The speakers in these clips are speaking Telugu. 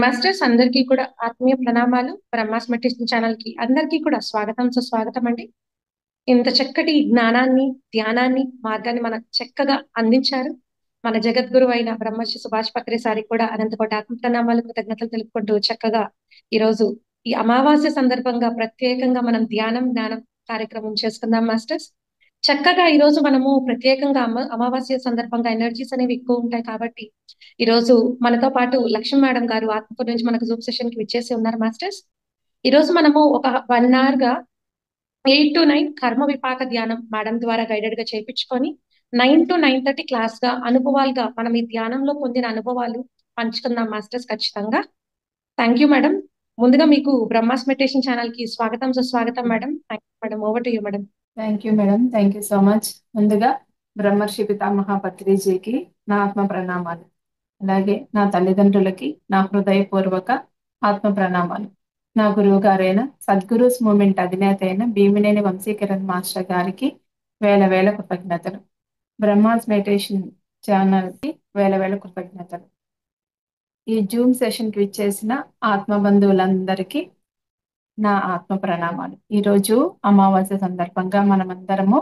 మాస్టర్స్ అందరికీ కూడా ఆత్మీయ ప్రణామాలు. బ్రహ్మాస్ మెడిటేషన్ ఛానల్ కి అందరికీ కూడా స్వాగతం సుస్వాగతం అండి. ఇంత చక్కటి జ్ఞానాన్ని, ధ్యానాన్ని, మార్గాన్ని మనకు చక్కగా అందించారు మన జగద్గురు అయిన బ్రహ్మశ్రీ సుభాష్ పత్రి సారికి కూడా అనంతకోటి ఆత్మ ప్రణామాలు, కృతజ్ఞతలు తెలుపుకుంటూ చక్కగా ఈరోజు ఈ అమావాస్య సందర్భంగా ప్రత్యేకంగా మనం ధ్యానం జ్ఞానం కార్యక్రమం చేసుకుందాం మాస్టర్స్. చక్కగా ఈ రోజు మనము ప్రత్యేకంగా అమావాస్య సందర్భంగా ఎనర్జీస్ అనేవి ఎక్కువ ఉంటాయి కాబట్టి ఈ రోజు మనతో పాటు లక్ష్మీ మేడం గారు ఆత్మకూరు నుంచి మనకు జూమ్ సెషన్ కి విచ్చేసి ఉన్నారు మాస్టర్స్. ఈ రోజు మనము ఒక 1 hour గా 8 to 9 కర్మ విపాక ధ్యానం మేడం ద్వారా గైడెడ్ గా చేయించుకొని 9 to 9:30 క్లాస్ గా అనుభవాలుగా మనం ఈ ధ్యానంలో పొందిన అనుభవాలు పంచుకుందాం మాస్టర్స్ ఖచ్చితంగా. Thank you madam. ముందుగా మీకు బ్రహ్మాస్ మెడిటేషన్ ఛానల్ కి స్వాగతం సుస్వాగతం madam. Thank you madam. Over to you madam. Thank you madam. Thank you so much. ముందుగా బ్రహ్మర్షి పితామహ పత్రిజీకి నా ఆత్మ ప్రణామాలు. అలాగే నా తల్లిదండ్రులకి నా హృదయపూర్వక ఆత్మ ప్రణామాలు. నా గురువు గారైన సద్గురూస్ మూమెంట్ అధినేత అయిన భీమినేని వంశీకరణ్ మాస్టర్ గారికి వేల వేల కృతజ్ఞతలు. బ్రహ్మాస్ మెడిటేషన్ ఛానల్కి వేల వేల కృతజ్ఞతలు. ఈ జూమ్ సెషన్కి విచ్చేసిన ఆత్మ బంధువులందరికీ నా ఆత్మ ప్రణామాలు. ఈరోజు అమావాస్య సందర్భంగా మనమందరము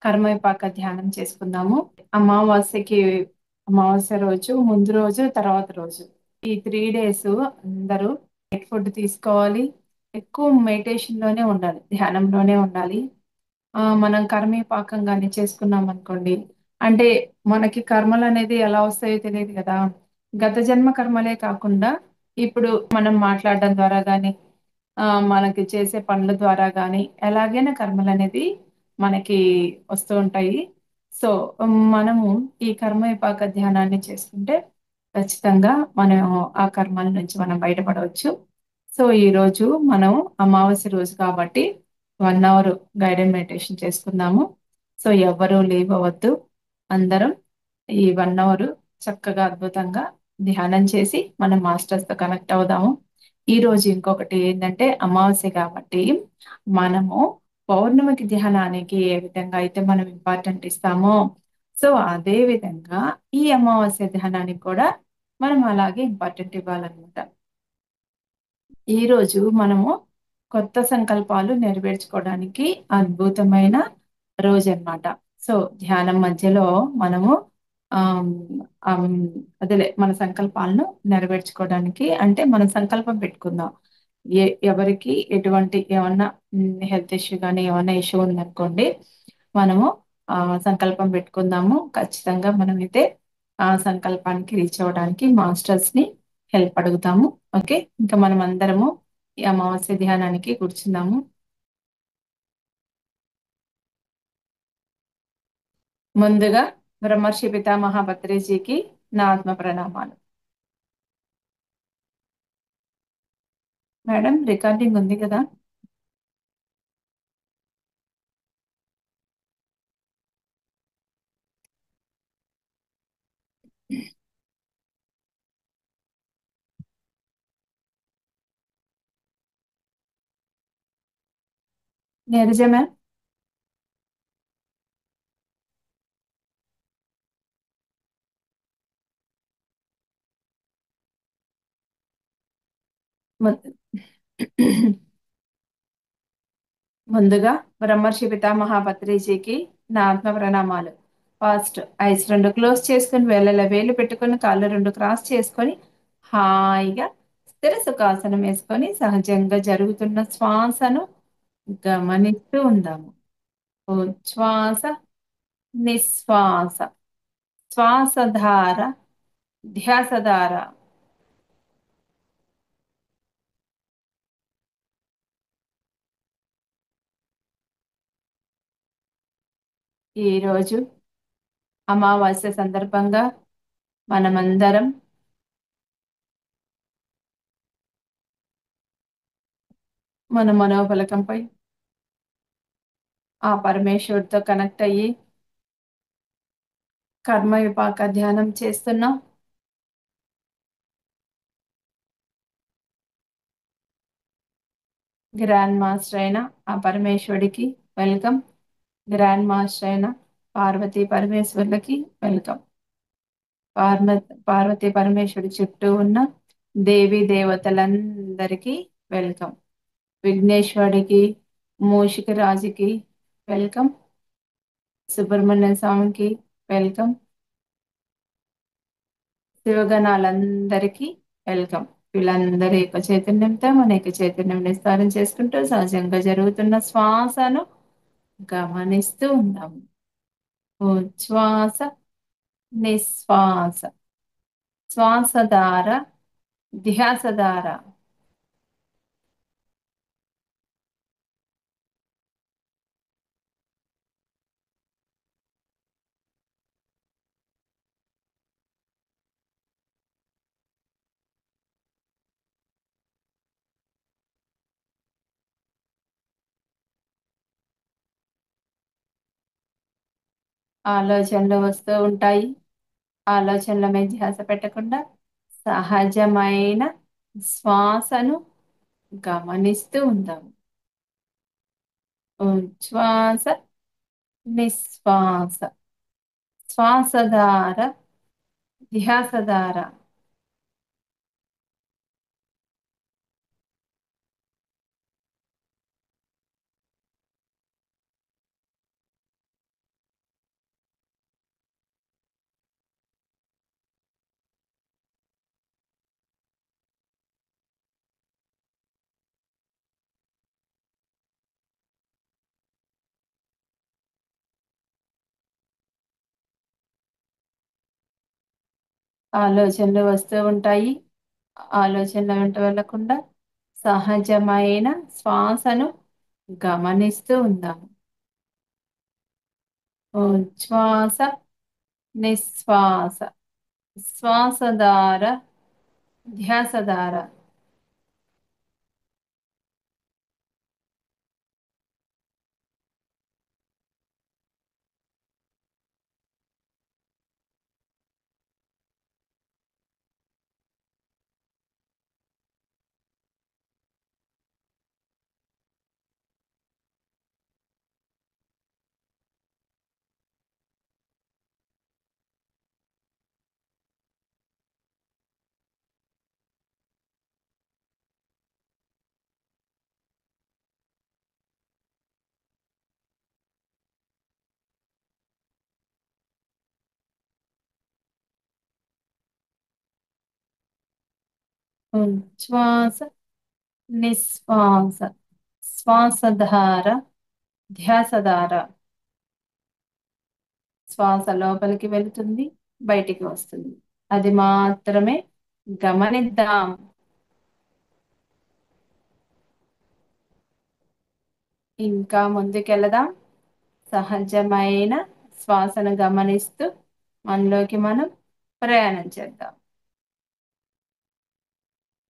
కర్మవిపాక ధ్యానం చేసుకుందాము. అమావాస్య రోజు, ముందు రోజు, తర్వాత రోజు, ఈ 3 days అందరూ లైట్ ఫుడ్ తీసుకోవాలి. ఎక్కువ మెడిటేషన్ లోనే ఉండాలి, ధ్యానంలోనే ఉండాలి. మనం కర్మవిపాకంగానే చేసుకున్నాం అనుకోండి, అంటే మనకి కర్మలు అనేది ఎలా వస్తాయో తెలియదు కదా. గత జన్మ కర్మలే కాకుండా ఇప్పుడు మనం మాట్లాడడం ద్వారా కానీ మనకి చేసే పనుల ద్వారా కానీ ఎలాగైనా కర్మలు అనేది మనకి వస్తూ ఉంటాయి. సో మనము ఈ కర్మ విపాక ధ్యానాన్ని చేసుకుంటే ఖచ్చితంగా మనం ఆ కర్మల నుంచి మనం బయటపడవచ్చు. సో ఈ రోజు మనం అమావాస్య రోజు కాబట్టి 1 hour గైడెడ్ మెడిటేషన్ చేసుకుందాము. సో ఎవ్వరూ లీవ్ అవ్వద్దు. అందరం ఈ 1 hour చక్కగా అద్భుతంగా ధ్యానం చేసి మనం మాస్టర్స్ తో కనెక్ట్ అవుదాము. ఈ రోజు ఇంకొకటి ఏంటంటే అమావాస్య కాబట్టి మనము పౌర్ణమికి ధ్యానానికి ఏ విధంగా అయితే మనం ఇంపార్టెంట్ ఇస్తామో, సో అదే విధంగా ఈ అమావాస్య ధ్యానానికి కూడా మనం అలాగే ఇంపార్టెంట్ ఇవ్వాలన్నమాట. ఈ రోజు మనము కొత్త సంకల్పాలు నెరవేర్చుకోవడానికి అద్భుతమైన రోజు అన్నమాట. సో ధ్యానం మధ్యలో మనము ఆమ్, ఆమ్, అదేలే మన సంకల్పాలను నెరవేర్చుకోవడానికి, అంటే మనం సంకల్పం పెట్టుకుందాం. ఎవరికి ఎటువంటి ఏమన్నా హెల్త్ ఇష్యూ కానీ ఏమన్నా ఇష్యూ ఉందనుకోండి, మనము ఆ సంకల్పం పెట్టుకుందాము. ఖచ్చితంగా మనమైతే ఆ సంకల్పానికి రీచ్ అవ్వడానికి మాస్టర్స్ ని హెల్ప్ అడుగుతాము. ఓకే, ఇంకా మనం అందరము ఈ అమావాస్య ధ్యానానికి కూర్చుందాము. ముందుగా బ్రహ్మర్షి పితామహ పత్రిజీకి నా ఆత్మ ప్రణామాలు. మేడం రికార్డింగ్ ఉంది కదా? నిజమే. ముందుగా బ్రహ్మర్షి పితామహ పత్రిజీకి నా ఆత్మ ప్రణామాలు. ఫస్ట్ ఐస్ 2 క్లోజ్ చేసుకొని వేళ్ళ వేలు పెట్టుకొని కాళ్ళు 2 క్రాస్ చేసుకొని హాయిగా స్థిర సుఖాసనం వేసుకొని సహజంగా జరుగుతున్న శ్వాసను గమనిస్తూ ఉందాము. ఉచ్ఛ్వాస, నిశ్వాస, శ్వాసధార, ధ్యాసధార. ఈరోజు అమావాస్య సందర్భంగా మనమందరం మన మనోఫలకంపై ఆ పరమేశ్వరుడితో కనెక్ట్ అయ్యి కర్మ విపాక ధ్యానం చేస్తున్నాం. గ్రాండ్ మాస్టర్ అయిన ఆ పరమేశ్వరుడికి వెల్కమ్. గ్రాండ్ మాస్టర్ అయిన పార్వతీ పరమేశ్వరులకి వెల్కమ్. పార్వతీ పరమేశ్వరుడి చుట్టూ ఉన్న దేవి దేవతలందరికీ వెల్కమ్. విఘ్నేశ్వరుడికి, మూషిక రాజుకి వెల్కమ్. సుబ్రహ్మణ్య స్వామికి వెల్కమ్. శివగణాలందరికీ వెల్కమ్. వీళ్ళందరి యొక్క చైతన్యంతో మన యొక్క చైతన్యం విస్తారం చేసుకుంటూ సహజంగా జరుగుతున్న శ్వాసను గమనిస్తూ ఉన్నాము. ఉచ్ఛ్వాస, నిశ్వాస, శ్వాసధార, ధ్యాసధార. ఆలోచనలు వస్తూ ఉంటాయి. ఆలోచనల మీద ధ్యాస పెట్టకుండా సహజమైన శ్వాసను గమనిస్తూ ఉందాము. ఉచ్ఛ్వాస, నిశ్వాస, శ్వాసధార, ధ్యాసధార. ఆలోచనలు వస్తూ ఉంటాయి. ఆలోచనల వెంట వెళ్లకుండా సహజమైన శ్వాసను గమనిస్తూ ఉందాము. ఉచ్ఛ్వాస, నిశ్వాస, శ్వాసధార, ధ్యాసధార. ఉచ్ఛ్వాస, నిశ్వాస, శ్వాసధార, ధ్యాసధార. శ్వాస లోపలికి వెళుతుంది, బయటికి వస్తుంది. అది మాత్రమే గమనిద్దాం. ఇంకా ముందుకెళదాం. సహజమైన శ్వాసను గమనిస్తూ మనలోకి మనం ప్రయాణం చేద్దాం.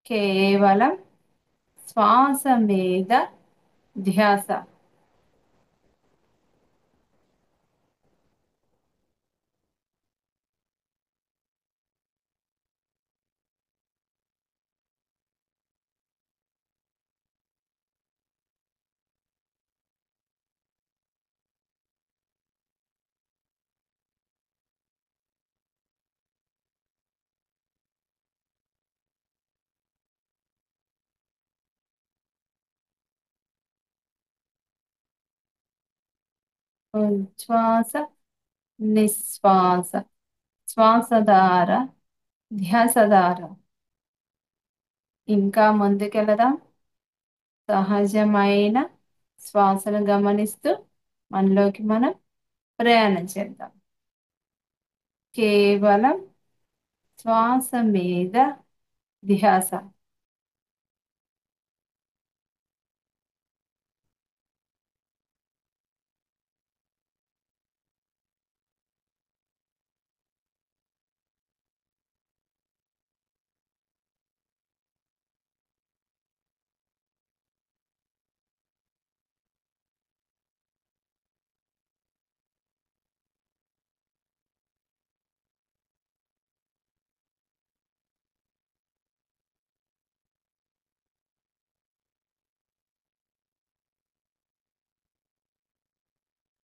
కేవలం శ్వాస మీద ధ్యాస. ఉచ్ఛ్వాస, నిశ్వాస, శ్వాసధార, ధ్యాసధార. ఇంకా ముందుకెళదాం. సహజమైన శ్వాసను గమనిస్తూ మనలోకి మనం ప్రయాణం చేద్దాం. కేవలం శ్వాస మీద ధ్యాస.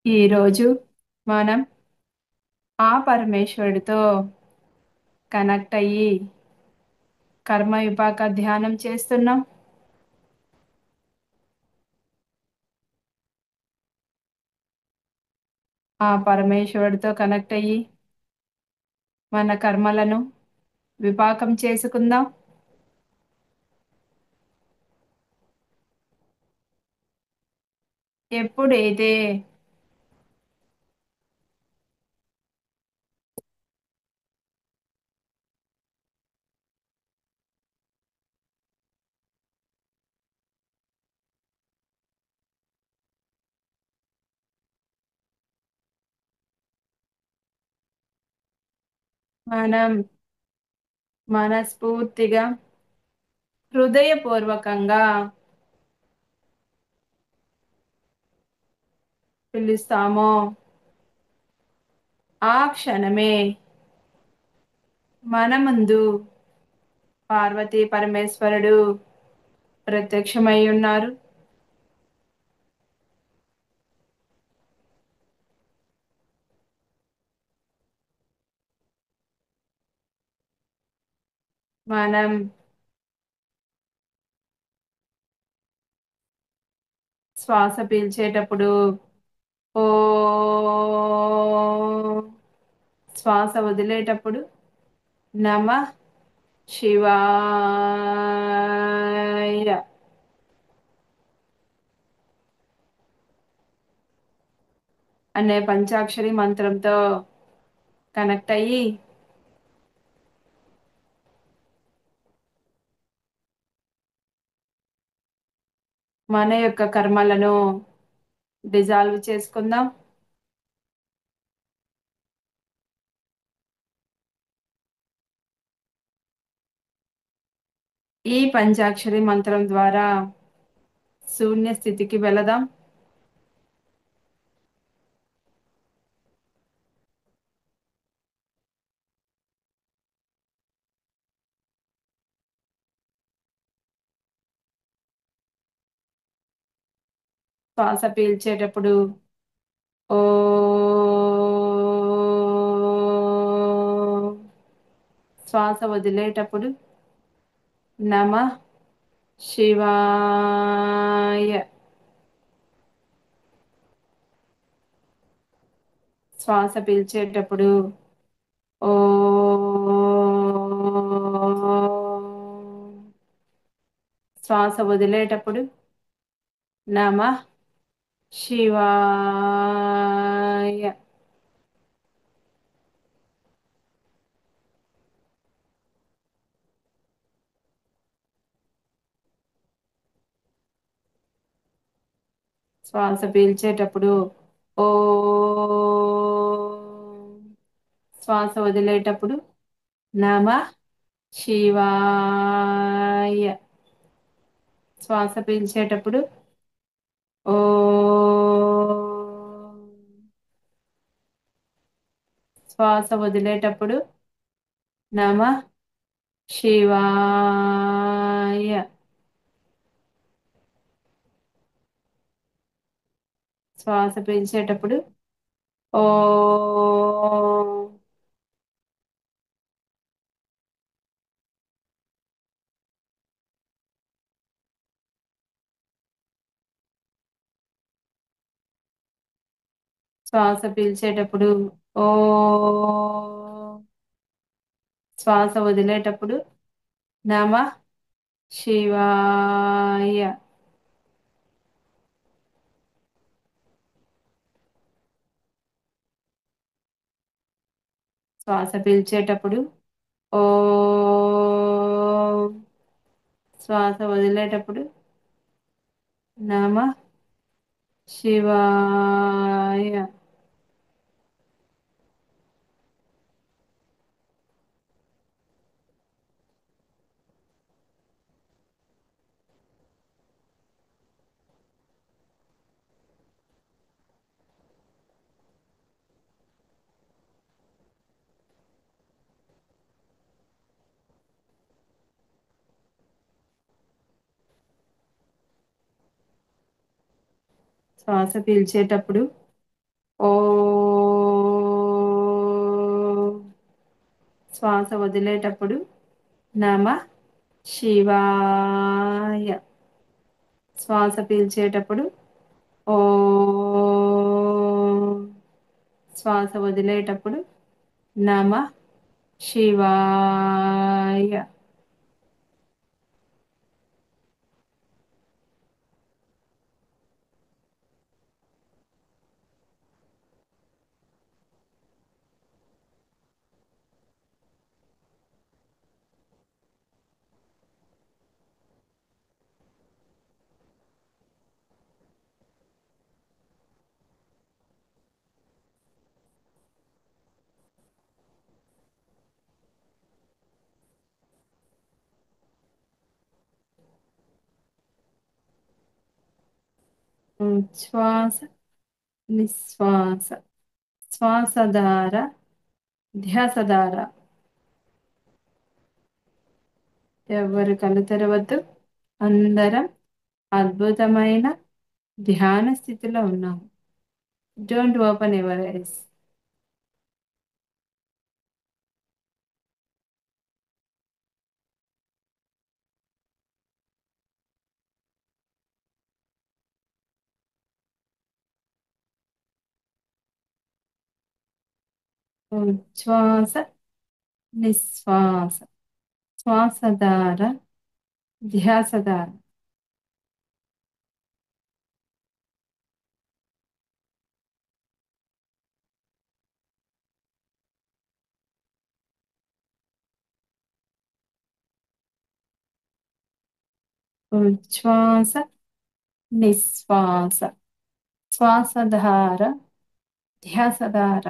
ఈరోజు మనం ఆ పరమేశ్వరుడితో కనెక్ట్ అయ్యి కర్మ విపాక ధ్యానం చేస్తున్నాం. ఆ పరమేశ్వరుడితో కనెక్ట్ అయ్యి మన కర్మలను విపాకం చేసుకుందాం. ఎప్పుడైతే మనం మనస్ఫూర్తిగా హృదయపూర్వకంగా పిలుస్తామో ఆ క్షణమే మన ముందు పార్వతీ పరమేశ్వరుడు ప్రత్యక్షమై ఉన్నారు. మనం శ్వాస పీల్చేటప్పుడు ఓ, శ్వాస వదిలేటప్పుడు నమః శివాయ అనే పంచాక్షరి మంత్రంతో కనెక్ట్ అయ్యి మన యొక్క కర్మలను డిజాల్వ్ చేసుకుందాం. ఈ పంచాక్షరి మంత్రం ద్వారా శూన్య స్థితికి వెళదాం. శ్వాస పీల్చేటప్పుడు ఓ, శ్వాస వదిలేటప్పుడు నమః శివాయ. శ్వాస పీల్చేటప్పుడు ఓ, శ్వాస వదిలేటప్పుడు నమః శివాయ. శ్వాస పీల్చేటప్పుడు ఓ, శ్వాస వదిలేటప్పుడు నమః శివాయ. శ్వాస పీల్చేటప్పుడు ఓ, శ్వాస వదిలేటప్పుడు నమః శివాయ. శ్వాస పీల్చేటప్పుడు ఓ, శ్వాస పీల్చేటప్పుడు ఓ, శ్వాస వదిలేటప్పుడు నమః శివాయ. శ్వాస పీల్చేటప్పుడు ఓ, శ్వాస వదిలేటప్పుడు నమః శివాయ. శ్వాస పీల్చేటప్పుడు ఓ, శ్వాస వదిలేటప్పుడు నమః శివాయ. శ్వాస పీల్చేటప్పుడు ఓ, శ్వాస వదిలేటప్పుడు నమ శివాయ. ఉచ్ఛ్వాస నిశ్వాస. శ్వాసధార ధ్యాసధార. ఎవరు కళ్ళు తెరవద్దు. అందరం అద్భుతమైన ధ్యాన స్థితిలో ఉన్నాము. Don't open your ice. ఉచ్ఛ్వాస నిశ్వాస. శ్వాసధార ధ్యాసధార. ఉచ్ఛ్వాస నిశ్వాస. శ్వాసధార ధ్యాసధార.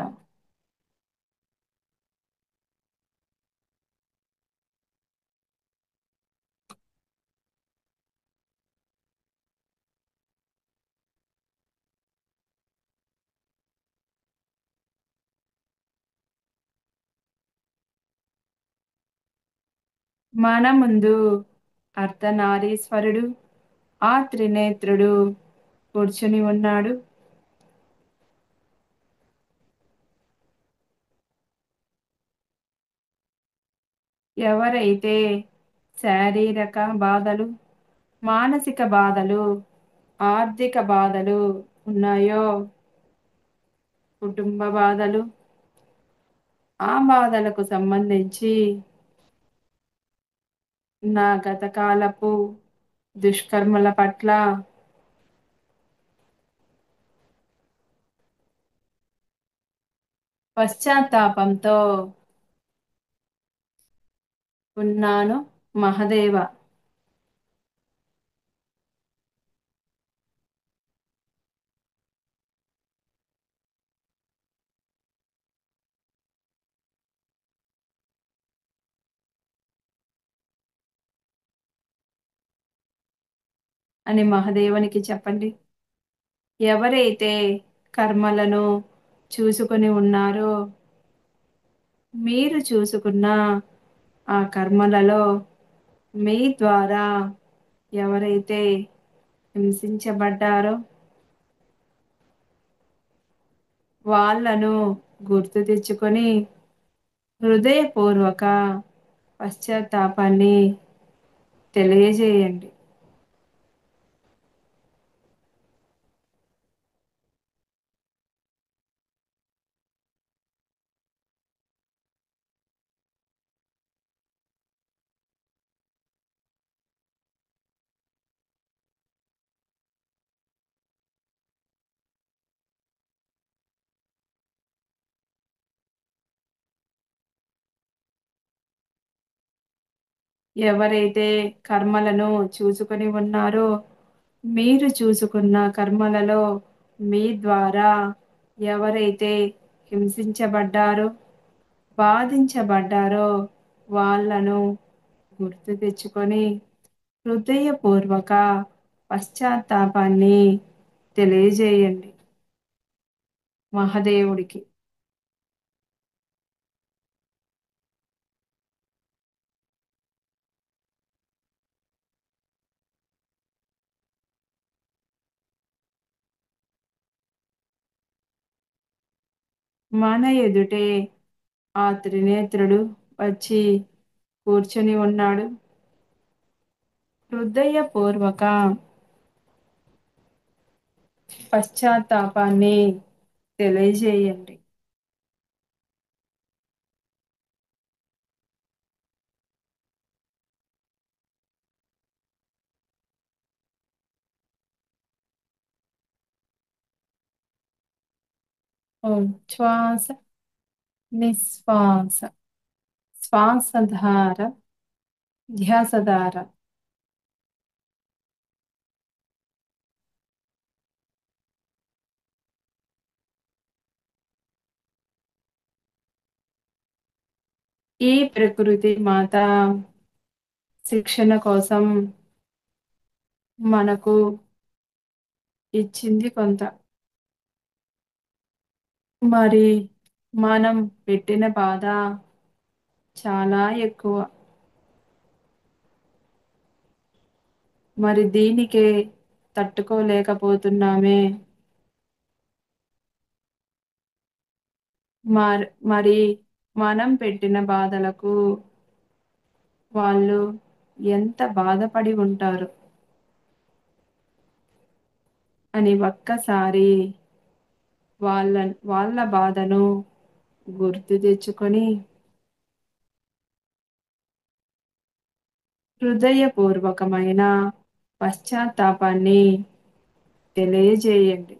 మన ముందు అర్ధనారీశ్వరుడు, ఆ త్రినేత్రుడు కూర్చుని ఉన్నాడు. ఎవరైతే శారీరక బాధలు, మానసిక బాధలు, ఆర్థిక బాధలు ఉన్నాయో, కుటుంబ బాధలు, ఆ బాధలకు సంబంధించి నా గతకాలపు దుష్కర్మల పట్ల పశ్చాత్తాపంతో ఉన్నాను మహదేవ అని మహదేవునికి చెప్పండి. ఎవరైతే కర్మలను చూసుకొని ఉన్నారో, మీరు చూసుకున్న ఆ కర్మలలో మీ ద్వారా ఎవరైతే హింసించబడ్డారో వాళ్ళను గుర్తు తెచ్చుకొని హృదయపూర్వక పశ్చాత్తాపాన్ని తెలియజేయండి. ఎవరైతే కర్మలను చూసుకొని ఉన్నారో, మీరు చూసుకున్న కర్మలలో మీ ద్వారా ఎవరైతే హింసించబడ్డారో, బాధించబడ్డారో వాళ్ళను గుర్తు తెచ్చుకొని హృదయపూర్వక పశ్చాత్తాపాన్ని తెలియజేయండి మహదేవుడికి. మన ఎదుటే ఆ త్రినేత్రుడు వచ్చి కూర్చొని ఉన్నాడు. హృదయపూర్వక పశ్చాత్తాపాన్ని తెలియజేయండి. ఓం శ్వాస నిశ్వాస శ్వాసధార ధ్యాసధార. ఈ ప్రకృతి మాత శిక్షణ కోసం మనకు ఇచ్చింది కొంత. మరి మనం పెట్టిన బాధ చాలా ఎక్కువ. మరి దీనికే తట్టుకోలేకపోతున్నామే. మరి మనం పెట్టిన బాధలకు వాళ్ళు ఎంత బాధపడి ఉంటారు అని ఒక్కసారి వాళ్ళ బాధను గుర్తు తెచ్చుకొని హృదయపూర్వకమైన పశ్చాత్తాపాన్ని తెలియజేయండి.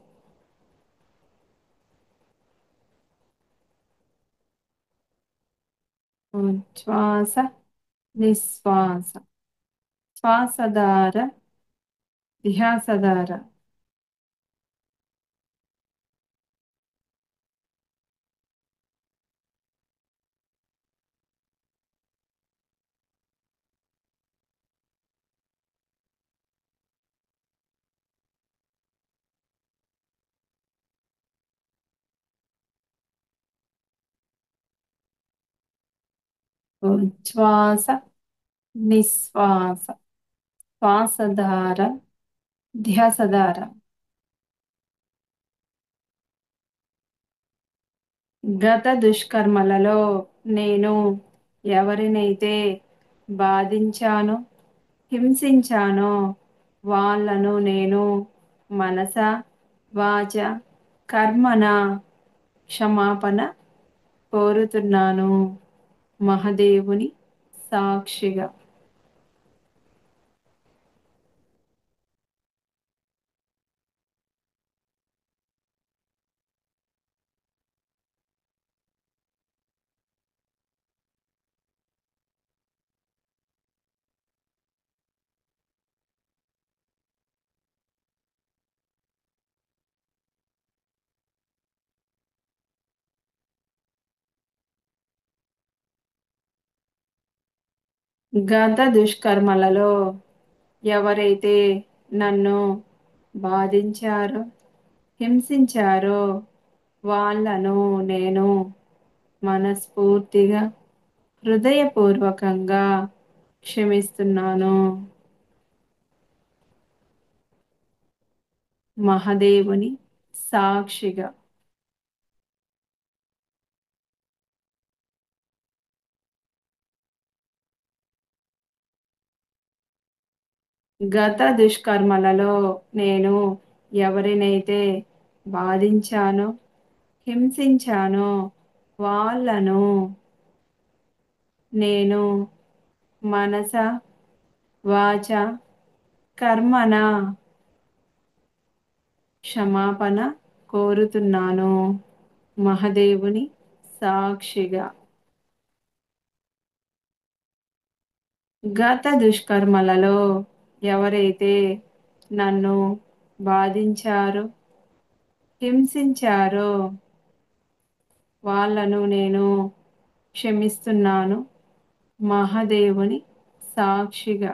శ్వాస నిశ్వాస శ్వాసధార ధ్యాసధార. శ్వాస నిశ్వాస శ్వాసధార ధ్యాసధార. గత దుష్కర్మలలో నేను ఎవరినైతే బాధించానో హింసించానో వాళ్ళను నేను మనస వాచ కర్మన క్షమాపణ కోరుతున్నాను మహదేవుని సాక్షిగా. గత దుష్కర్మలలో ఎవరైతే నన్ను బాధించారో హింసించారో వాళ్ళను నేను మనస్ఫూర్తిగా హృదయపూర్వకంగా క్షమిస్తున్నాను మహదేవుని సాక్షిగా. గత దుష్కర్మలలో నేను ఎవరినైతే బాధించానో హింసించానో వాళ్ళను నేను మనస వాచ కర్మన క్షమాపణ కోరుతున్నాను మహదేవుని సాక్షిగా. గత దుష్కర్మలలో ఎవరైతే నన్ను బాధించారో హింసించారో వాళ్ళను నేను క్షమిస్తున్నాను మహాదేవుని సాక్షిగా.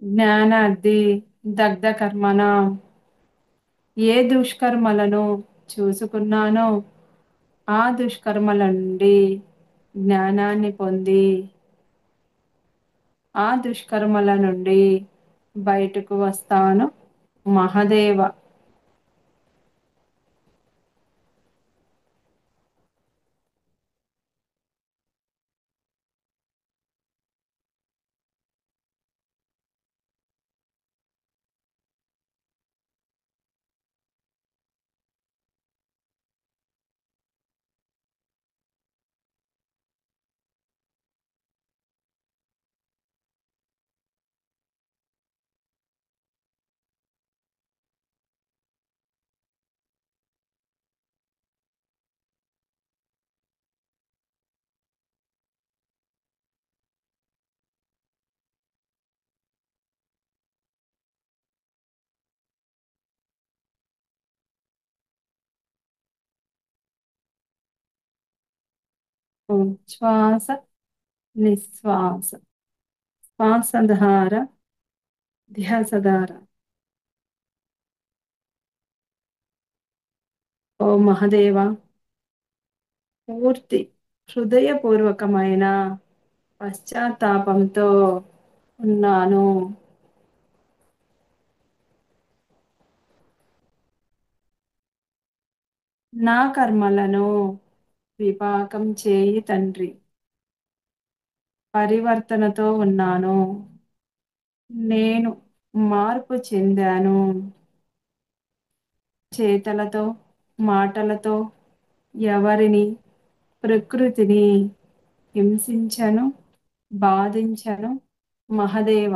జ్ఞానార్థి దగ్ధ కర్మణ. ఏ దుష్కర్మలను చూసుకున్నానో ఆ దుష్కర్మల నుండి జ్ఞానాన్ని పొంది ఆ దుష్కర్మల నుండి బయటకు వస్తాను మహదేవ. ఉచ్ఛ్వాస నిశ్వాస శ్వాసధార ధ్యాసధార. ఓ మహదేవ, పూర్తి హృదయపూర్వకమైన పశ్చాత్తాపంతో ఉన్నాను. నా కర్మలను విపాకం చేయి తండ్రి. పరివర్తనతో ఉన్నాను. నేను మార్పు చెందాను. చేతలతో మాటలతో ఎవరిని ప్రకృతిని హింసించను, బాధించను మహదేవ.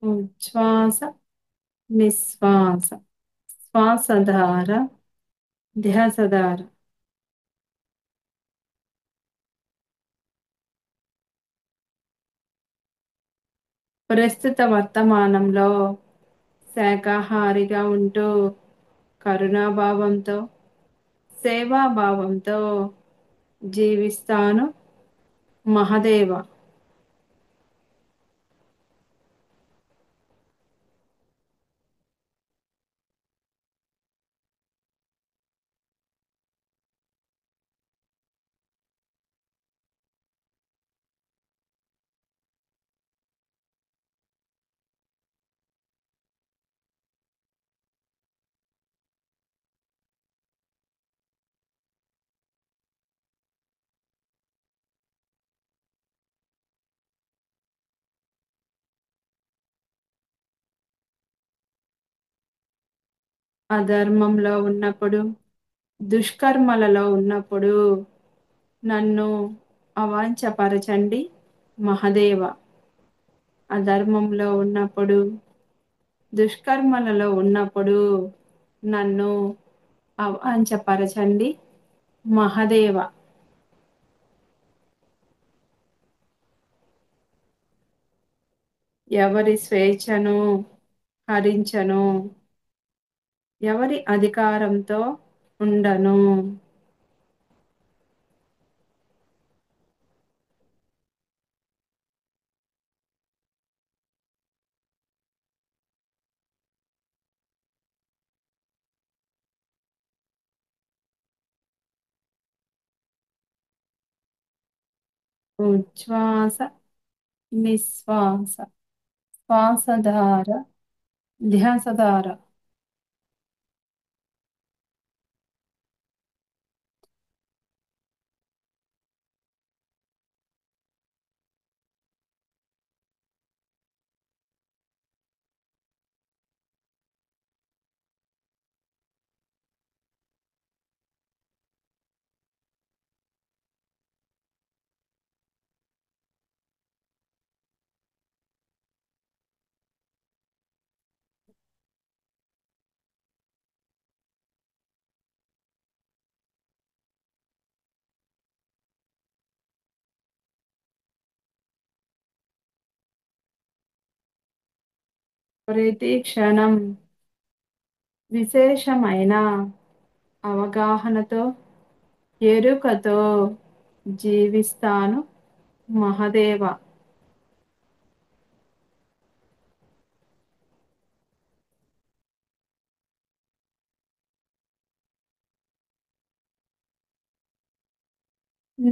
ఉచ్ఛ్వాస నిశ్వాస శ్వాసధార ధ్యాసధార. ప్రస్తుత వర్తమానంలో శాకాహారిగా ఉంటూ కరుణాభావంతో సేవాభావంతో జీవిస్తాను మహదేవ. అధర్మంలో ఉన్నప్పుడు దుష్కర్మలలో ఉన్నప్పుడు నన్ను అవాంఛపరచండి మహదేవ. అధర్మంలో ఉన్నప్పుడు దుష్కర్మలలో ఉన్నప్పుడు నన్ను అవాంఛపరచండి మహదేవ. ఎవరి స్వేచ్ఛను హరించను, ఎవరి అధికారంతో ఉండను. ఉచ్ఛ్వాస నిశ్వాస శ్వాసధార ధ్యాసధార. ప్రతి క్షణం విశేషమైన అవగాహనతో ఎరుకతో జీవిస్తాను మహదేవ.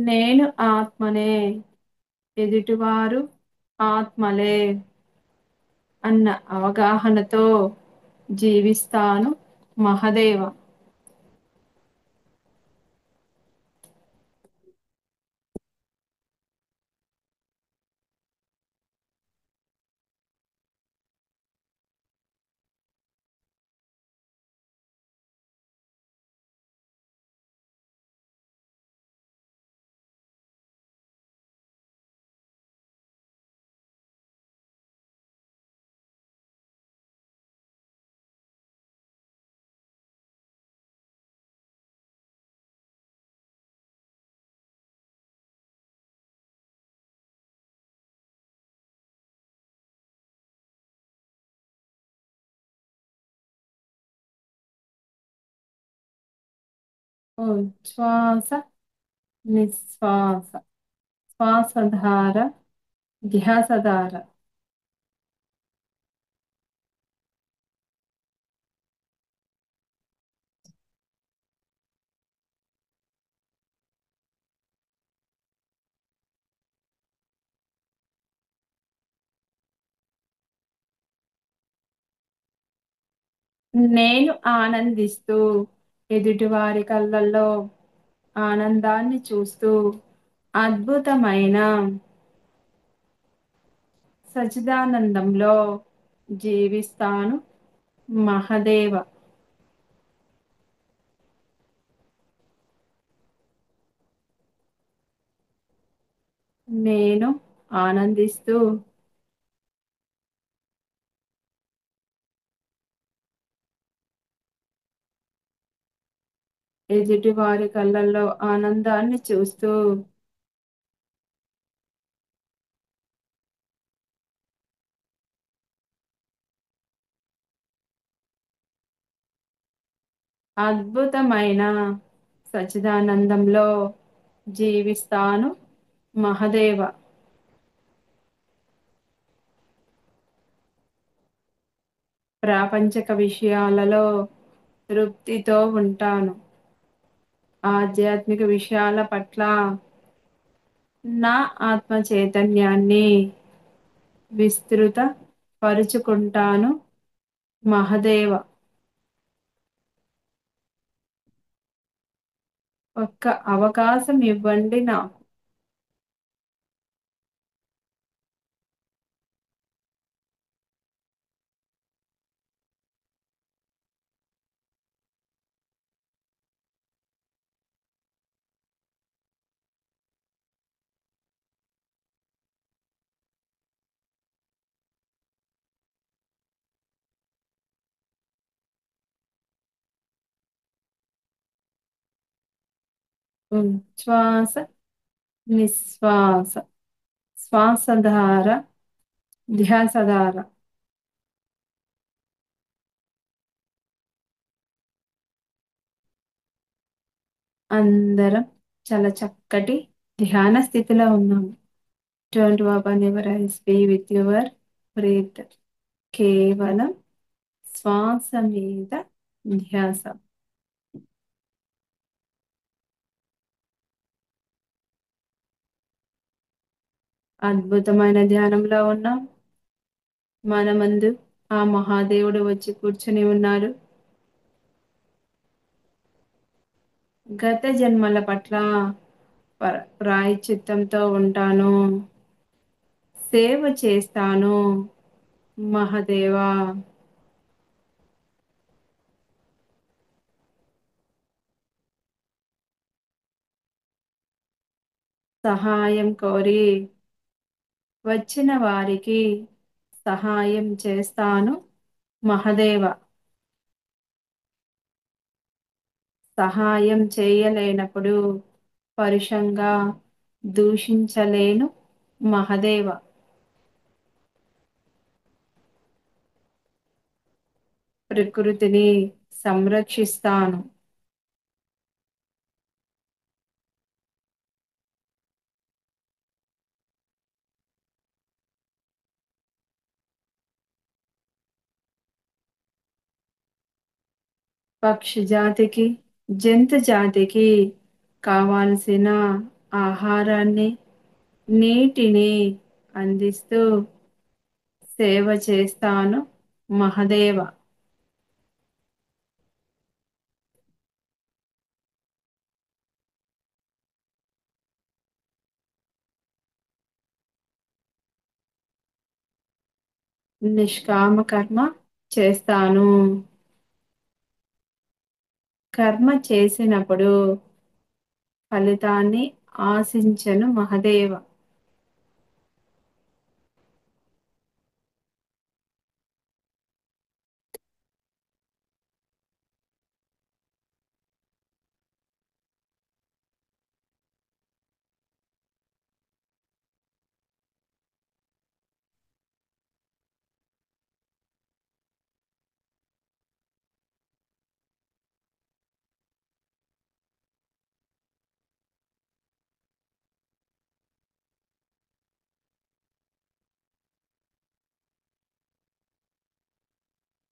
నేను ఆత్మనే, ఎదుటివారు ఆత్మలే అన్న అవగాహనతో జీవిస్తాను మహదేవ. ఉచ్ఛ్వాస నిశ్వాస, శ్వాసధార ధ్యాసధార. నేను ఆనందిస్తూ, ఎదుటివారి కళ్ళల్లో ఆనందాన్ని చూస్తూ, అద్భుతమైన సచిదానందంలో జీవిస్తాను మహదేవ. నేను ఆనందిస్తూ, ఎదుటివారి కళ్ళల్లో ఆనందాన్ని చూస్తూ, అద్భుతమైన సచిదానందంలో జీవిస్తాను మహదేవ. ప్రాపంచిక విషయాలలో తృప్తితో ఉంటాను. ఆధ్యాత్మిక విషయాల పట్ల నా ఆత్మ చైతన్యాన్ని విస్తృత పరుచుకుంటాను మహదేవ. ఒక్క అవకాశం ఇవ్వండి నాకు. ఉచ్ఛ్వాస నిశ్వాస, శ్వాసధార ధ్యాసధార. అందరం చాలా చక్కటి ధ్యాన స్థితిలో ఉన్నాము. Don't open your eyes, be with your breath. కేవలం శ్వాస మీద ధ్యాస. అద్భుతమైన ధ్యానంలో ఉన్నాం. మన ముందు ఆ మహాదేవుడు వచ్చి కూర్చుని ఉన్నారు. గత జన్మల పట్ల ప్రాయశ్చిత్తంతో ఉంటాను, సేవ చేస్తాను మహదేవా. సహాయం కోరి వచ్చిన వారికి సహాయం చేస్తాను మహదేవ. సహాయం చేయలేనప్పుడు పరుషంగా దూషించలేను మహదేవ. ప్రకృతిని సంరక్షిస్తాను. పక్షి జాతికి, జంతు జాతికి కావాల్సిన ఆహారాన్ని, నీటిని అందిస్తూ సేవ చేస్తాను మహదేవ. నిష్కామ కర్మ చేస్తాను. కర్మ చేసినప్పుడు ఫలితాన్ని ఆశించను మహదేవ.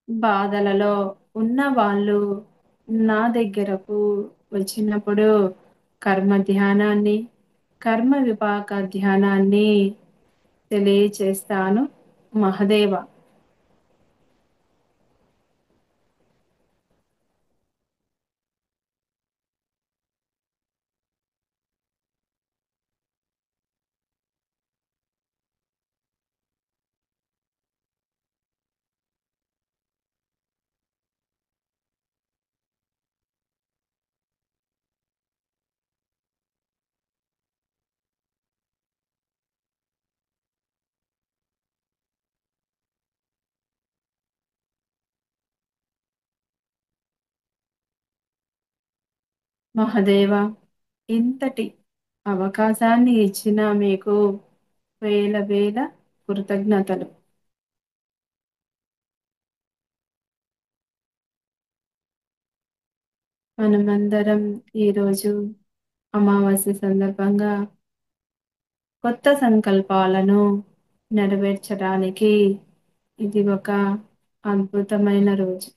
బాధలలో ఉన్న వాళ్ళు నా దగ్గరకు వచ్చినప్పుడు కర్మ ధ్యానాన్ని, కర్మ విపాక ధ్యానాన్ని తెలియచేస్తాను మహదేవ. మహదేవ, ఇంతటి అవకాశాన్ని ఇచ్చిన మీకు వేల వేల కృతజ్ఞతలు. మనమందరం ఈరోజు అమావాస్య సందర్భంగా కొత్త సంకల్పాలను నెరవేర్చడానికి ఇది ఒక అద్భుతమైన రోజు.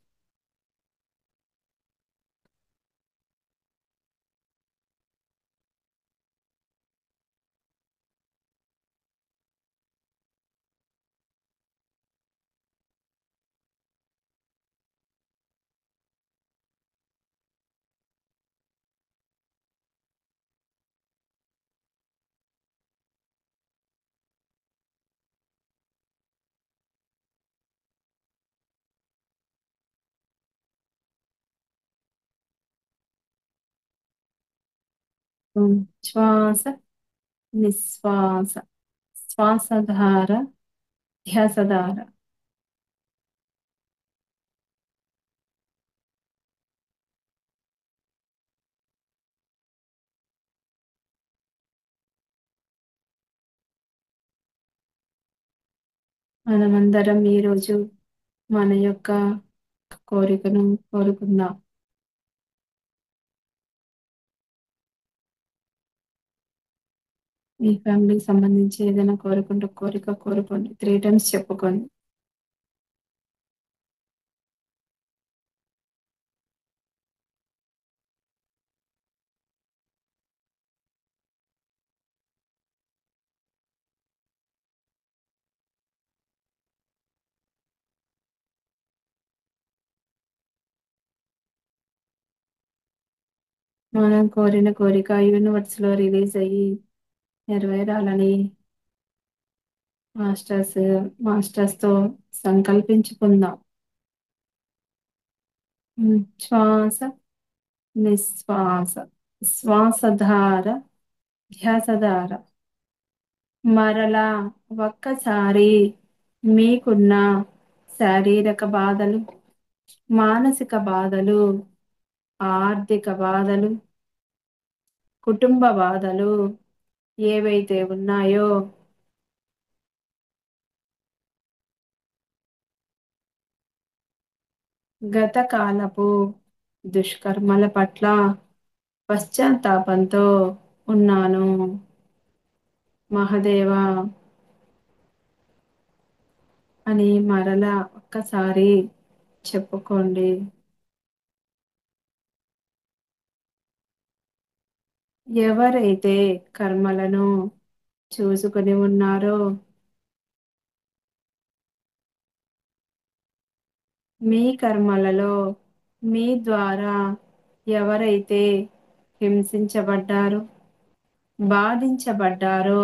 శ్వాస నిశ్వాస, శ్వాసధార, ధ్యాసధార. మనమందరం ఈరోజు మన యొక్క కోరికను కోరుకుందాం. మీ ఫ్యామిలీకి సంబంధించి ఏదైనా కోరుకుంటూ కోరిక కోరుకోండి. 3 టైమ్స్ చెప్పుకోండి. మనం కోరిన కోరిక యూనివర్స్ లో రిలీజ్ అయ్యి నెరవేరాలని మాస్టర్స్ తో సంకల్పించుకుందాం. శ్వాస నిశ్వాస, శ్వాసధార, ధ్యాసధార. మరలా ఒక్కసారి మీకున్న శారీరక బాధలు, మానసిక బాధలు, ఆర్థిక బాధలు, కుటుంబ బాధలు ఏవైతే ఉన్నాయో గత కాలపు దుష్కర్మల పట్ల పశ్చాత్తాపంతో ఉన్నాను మహదేవా అని మరలా ఒక్కసారి చెప్పుకోండి. ఎవరైతే కర్మలను చూసుకొని ఉన్నారో మీ కర్మలలో మీ ద్వారా ఎవరైతే హింసించబడ్డారో బాధించబడ్డారో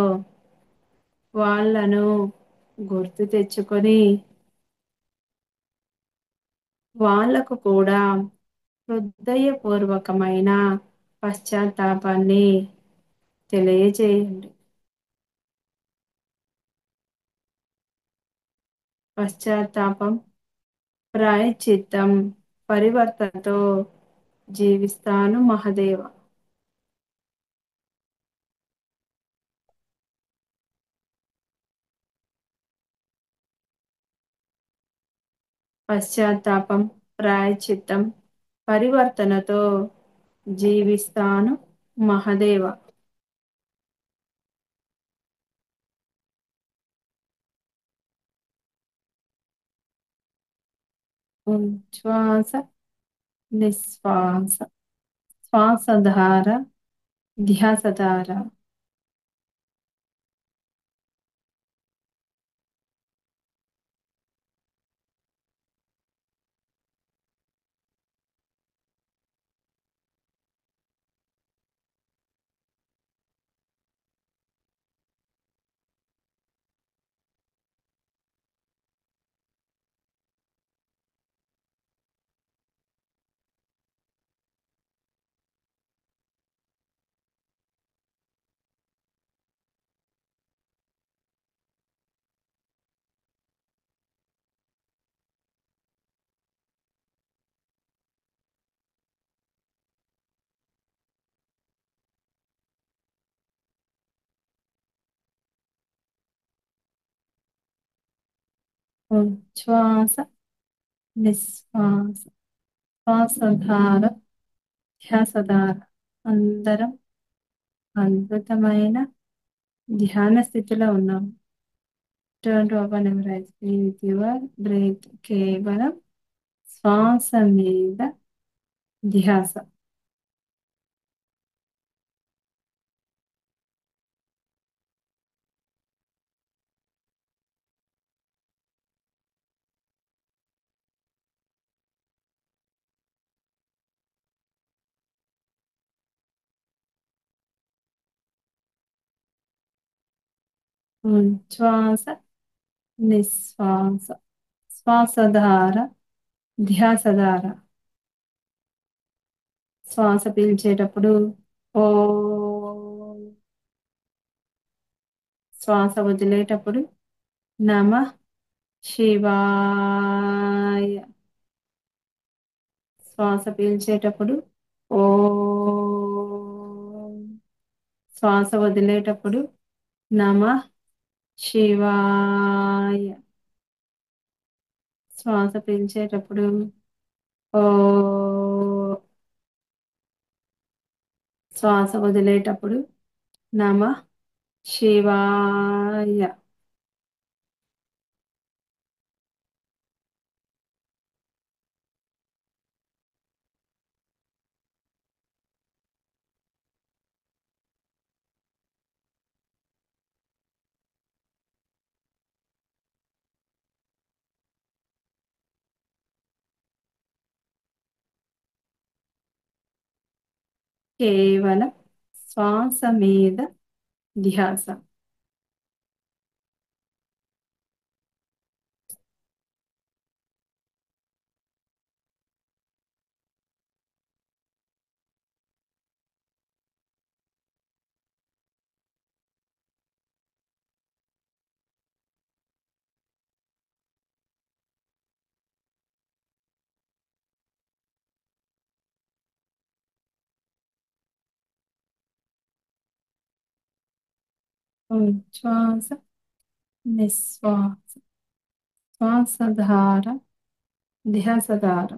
వాళ్ళను గుర్తు తెచ్చుకొని వాళ్లకు కూడా హృదయపూర్వకమైన పశ్చాత్తాపాన్ని తెలియజేయండి. పశ్చాత్తాపం, ప్రాయశ్చిత్తం, పరివర్తనతో జీవిస్తాను మహదేవ. పశ్చాత్తాపం, ప్రాయశ్చిత్తం, పరివర్తనతో జీవిస్తాను మహదేవ. ఉచ్ఛ్వాస నిశ్వాస శ్వాసధార ధ్యాసధార. ఉచ్ఛ్వాస నిశ్వాస శ్వాసధార ధ్యాసధార. అందరం అద్భుతమైన ధ్యాన స్థితిలో ఉన్నాం. Don't open your eyes. Be with your breath. కేవలం శ్వాస మీద ధ్యాస. ఉచ్ఛ్వాస నిశ్వాస శ్వాసధార ధ్యాసధార. శ్వాస పీల్చేటప్పుడు ఓ, శ్వాస వదిలేటప్పుడు నమః శివాయ. శ్వాస పీల్చేటప్పుడు ఓ, శ్వాస వదిలేటప్పుడు నమః శివాయ. శ్వాస పీల్చేటప్పుడు ఓ, శ్వాస వదిలేటప్పుడు నమః శివాయ. కేవలం శ్వాస మీద ధ్యాస. ఉచ్ఛ్వాస నిశ్వాస శ్వాసధార ధ్యాసధార.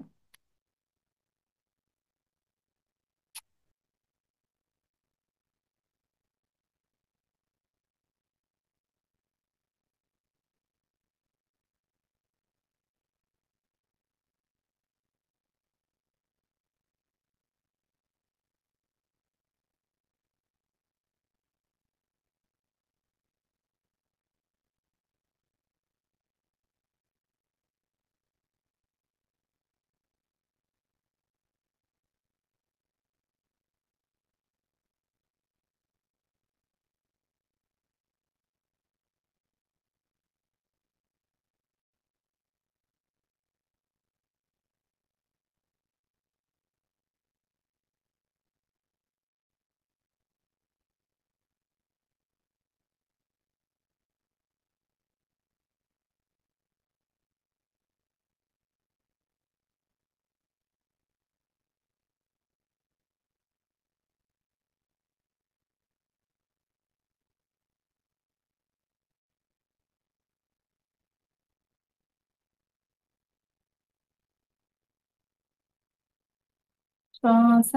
శ్వాస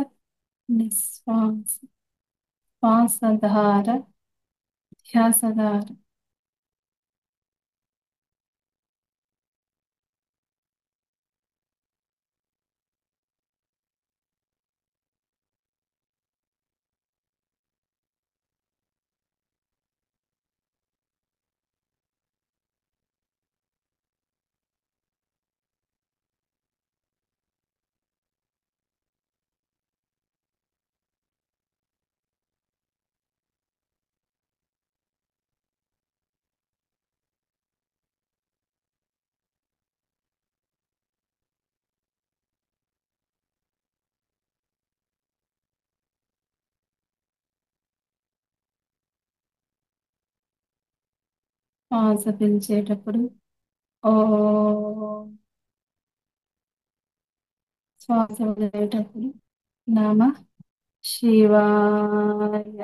నిశ్వాస శ్వాసధార ధ్యాసధార. శ్వాస పీల్చేటప్పుడు ఓ, శ్వాస వదిలేటప్పుడు నమ శివాయ.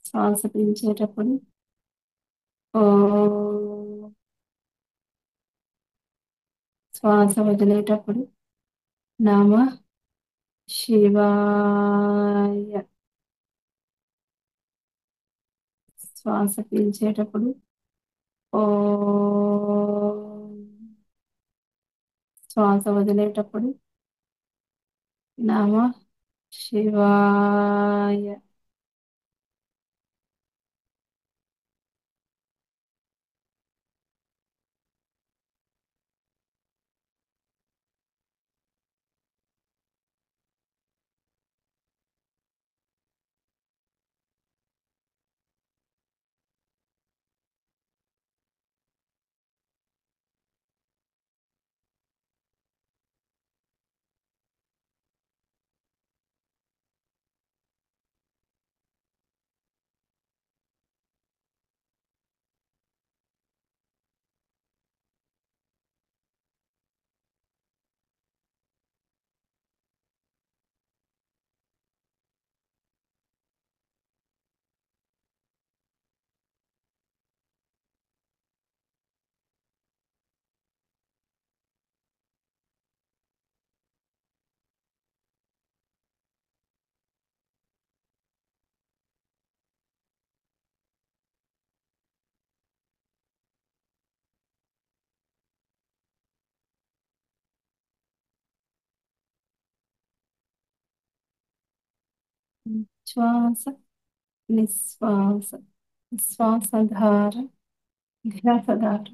శ్వాస పీల్చేటప్పుడు ఓ, శ్వాస వదిలేటప్పుడు నమ శివాయ. శ్వాస పీల్చేటప్పుడు ఓ, శ్వాస వదిలేటప్పుడు నమ శివాయ. శ్వాస నిశ్వాస శ్వాసధార ధ్యాసధార.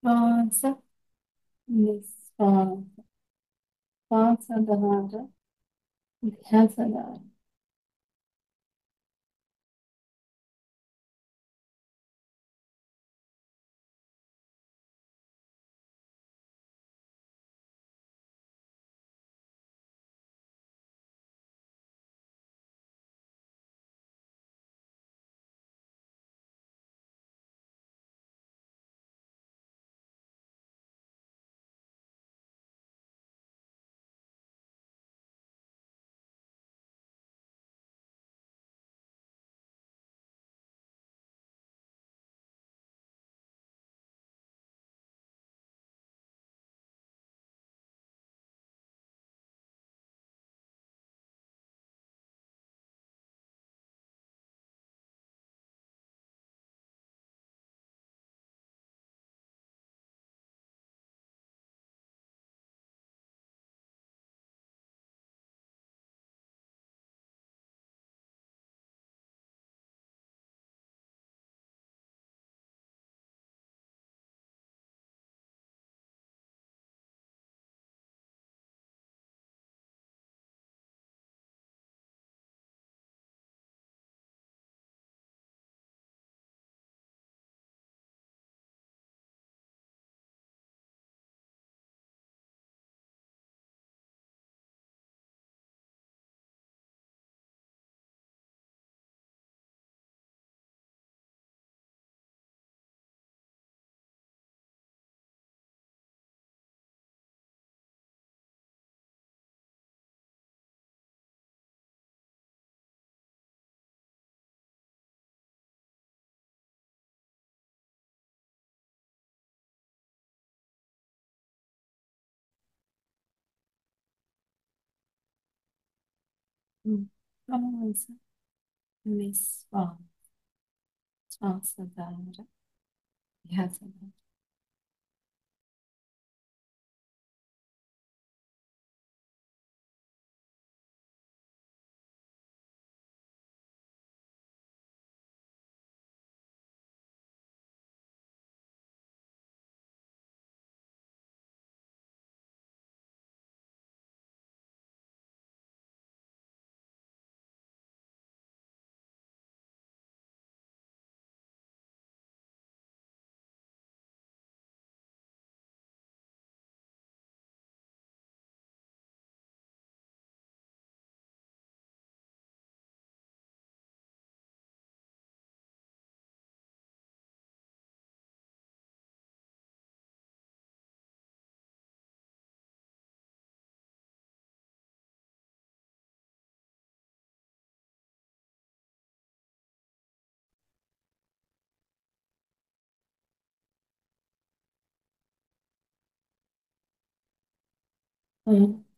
శ్వాస నిశ్వాస శ్వాసధార ధ్యాసధార. శ్వాస నిశ్వాస శ్వాసధార ధ్యాసధార.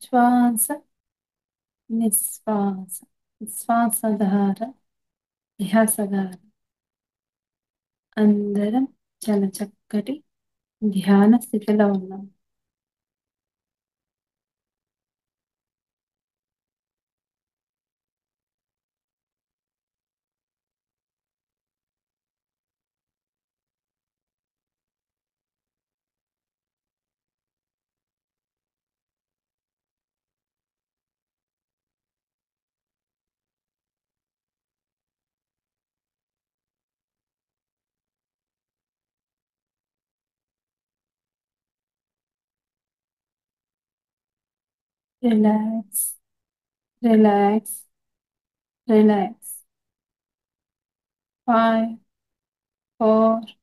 శ్వాస నిశ్వాస శ్వాసధార ధ్యాసధార. అందరం చాలా చక్కటి ధ్యాన స్థితిలో ఉన్నాం. Relax relax relax. 5 4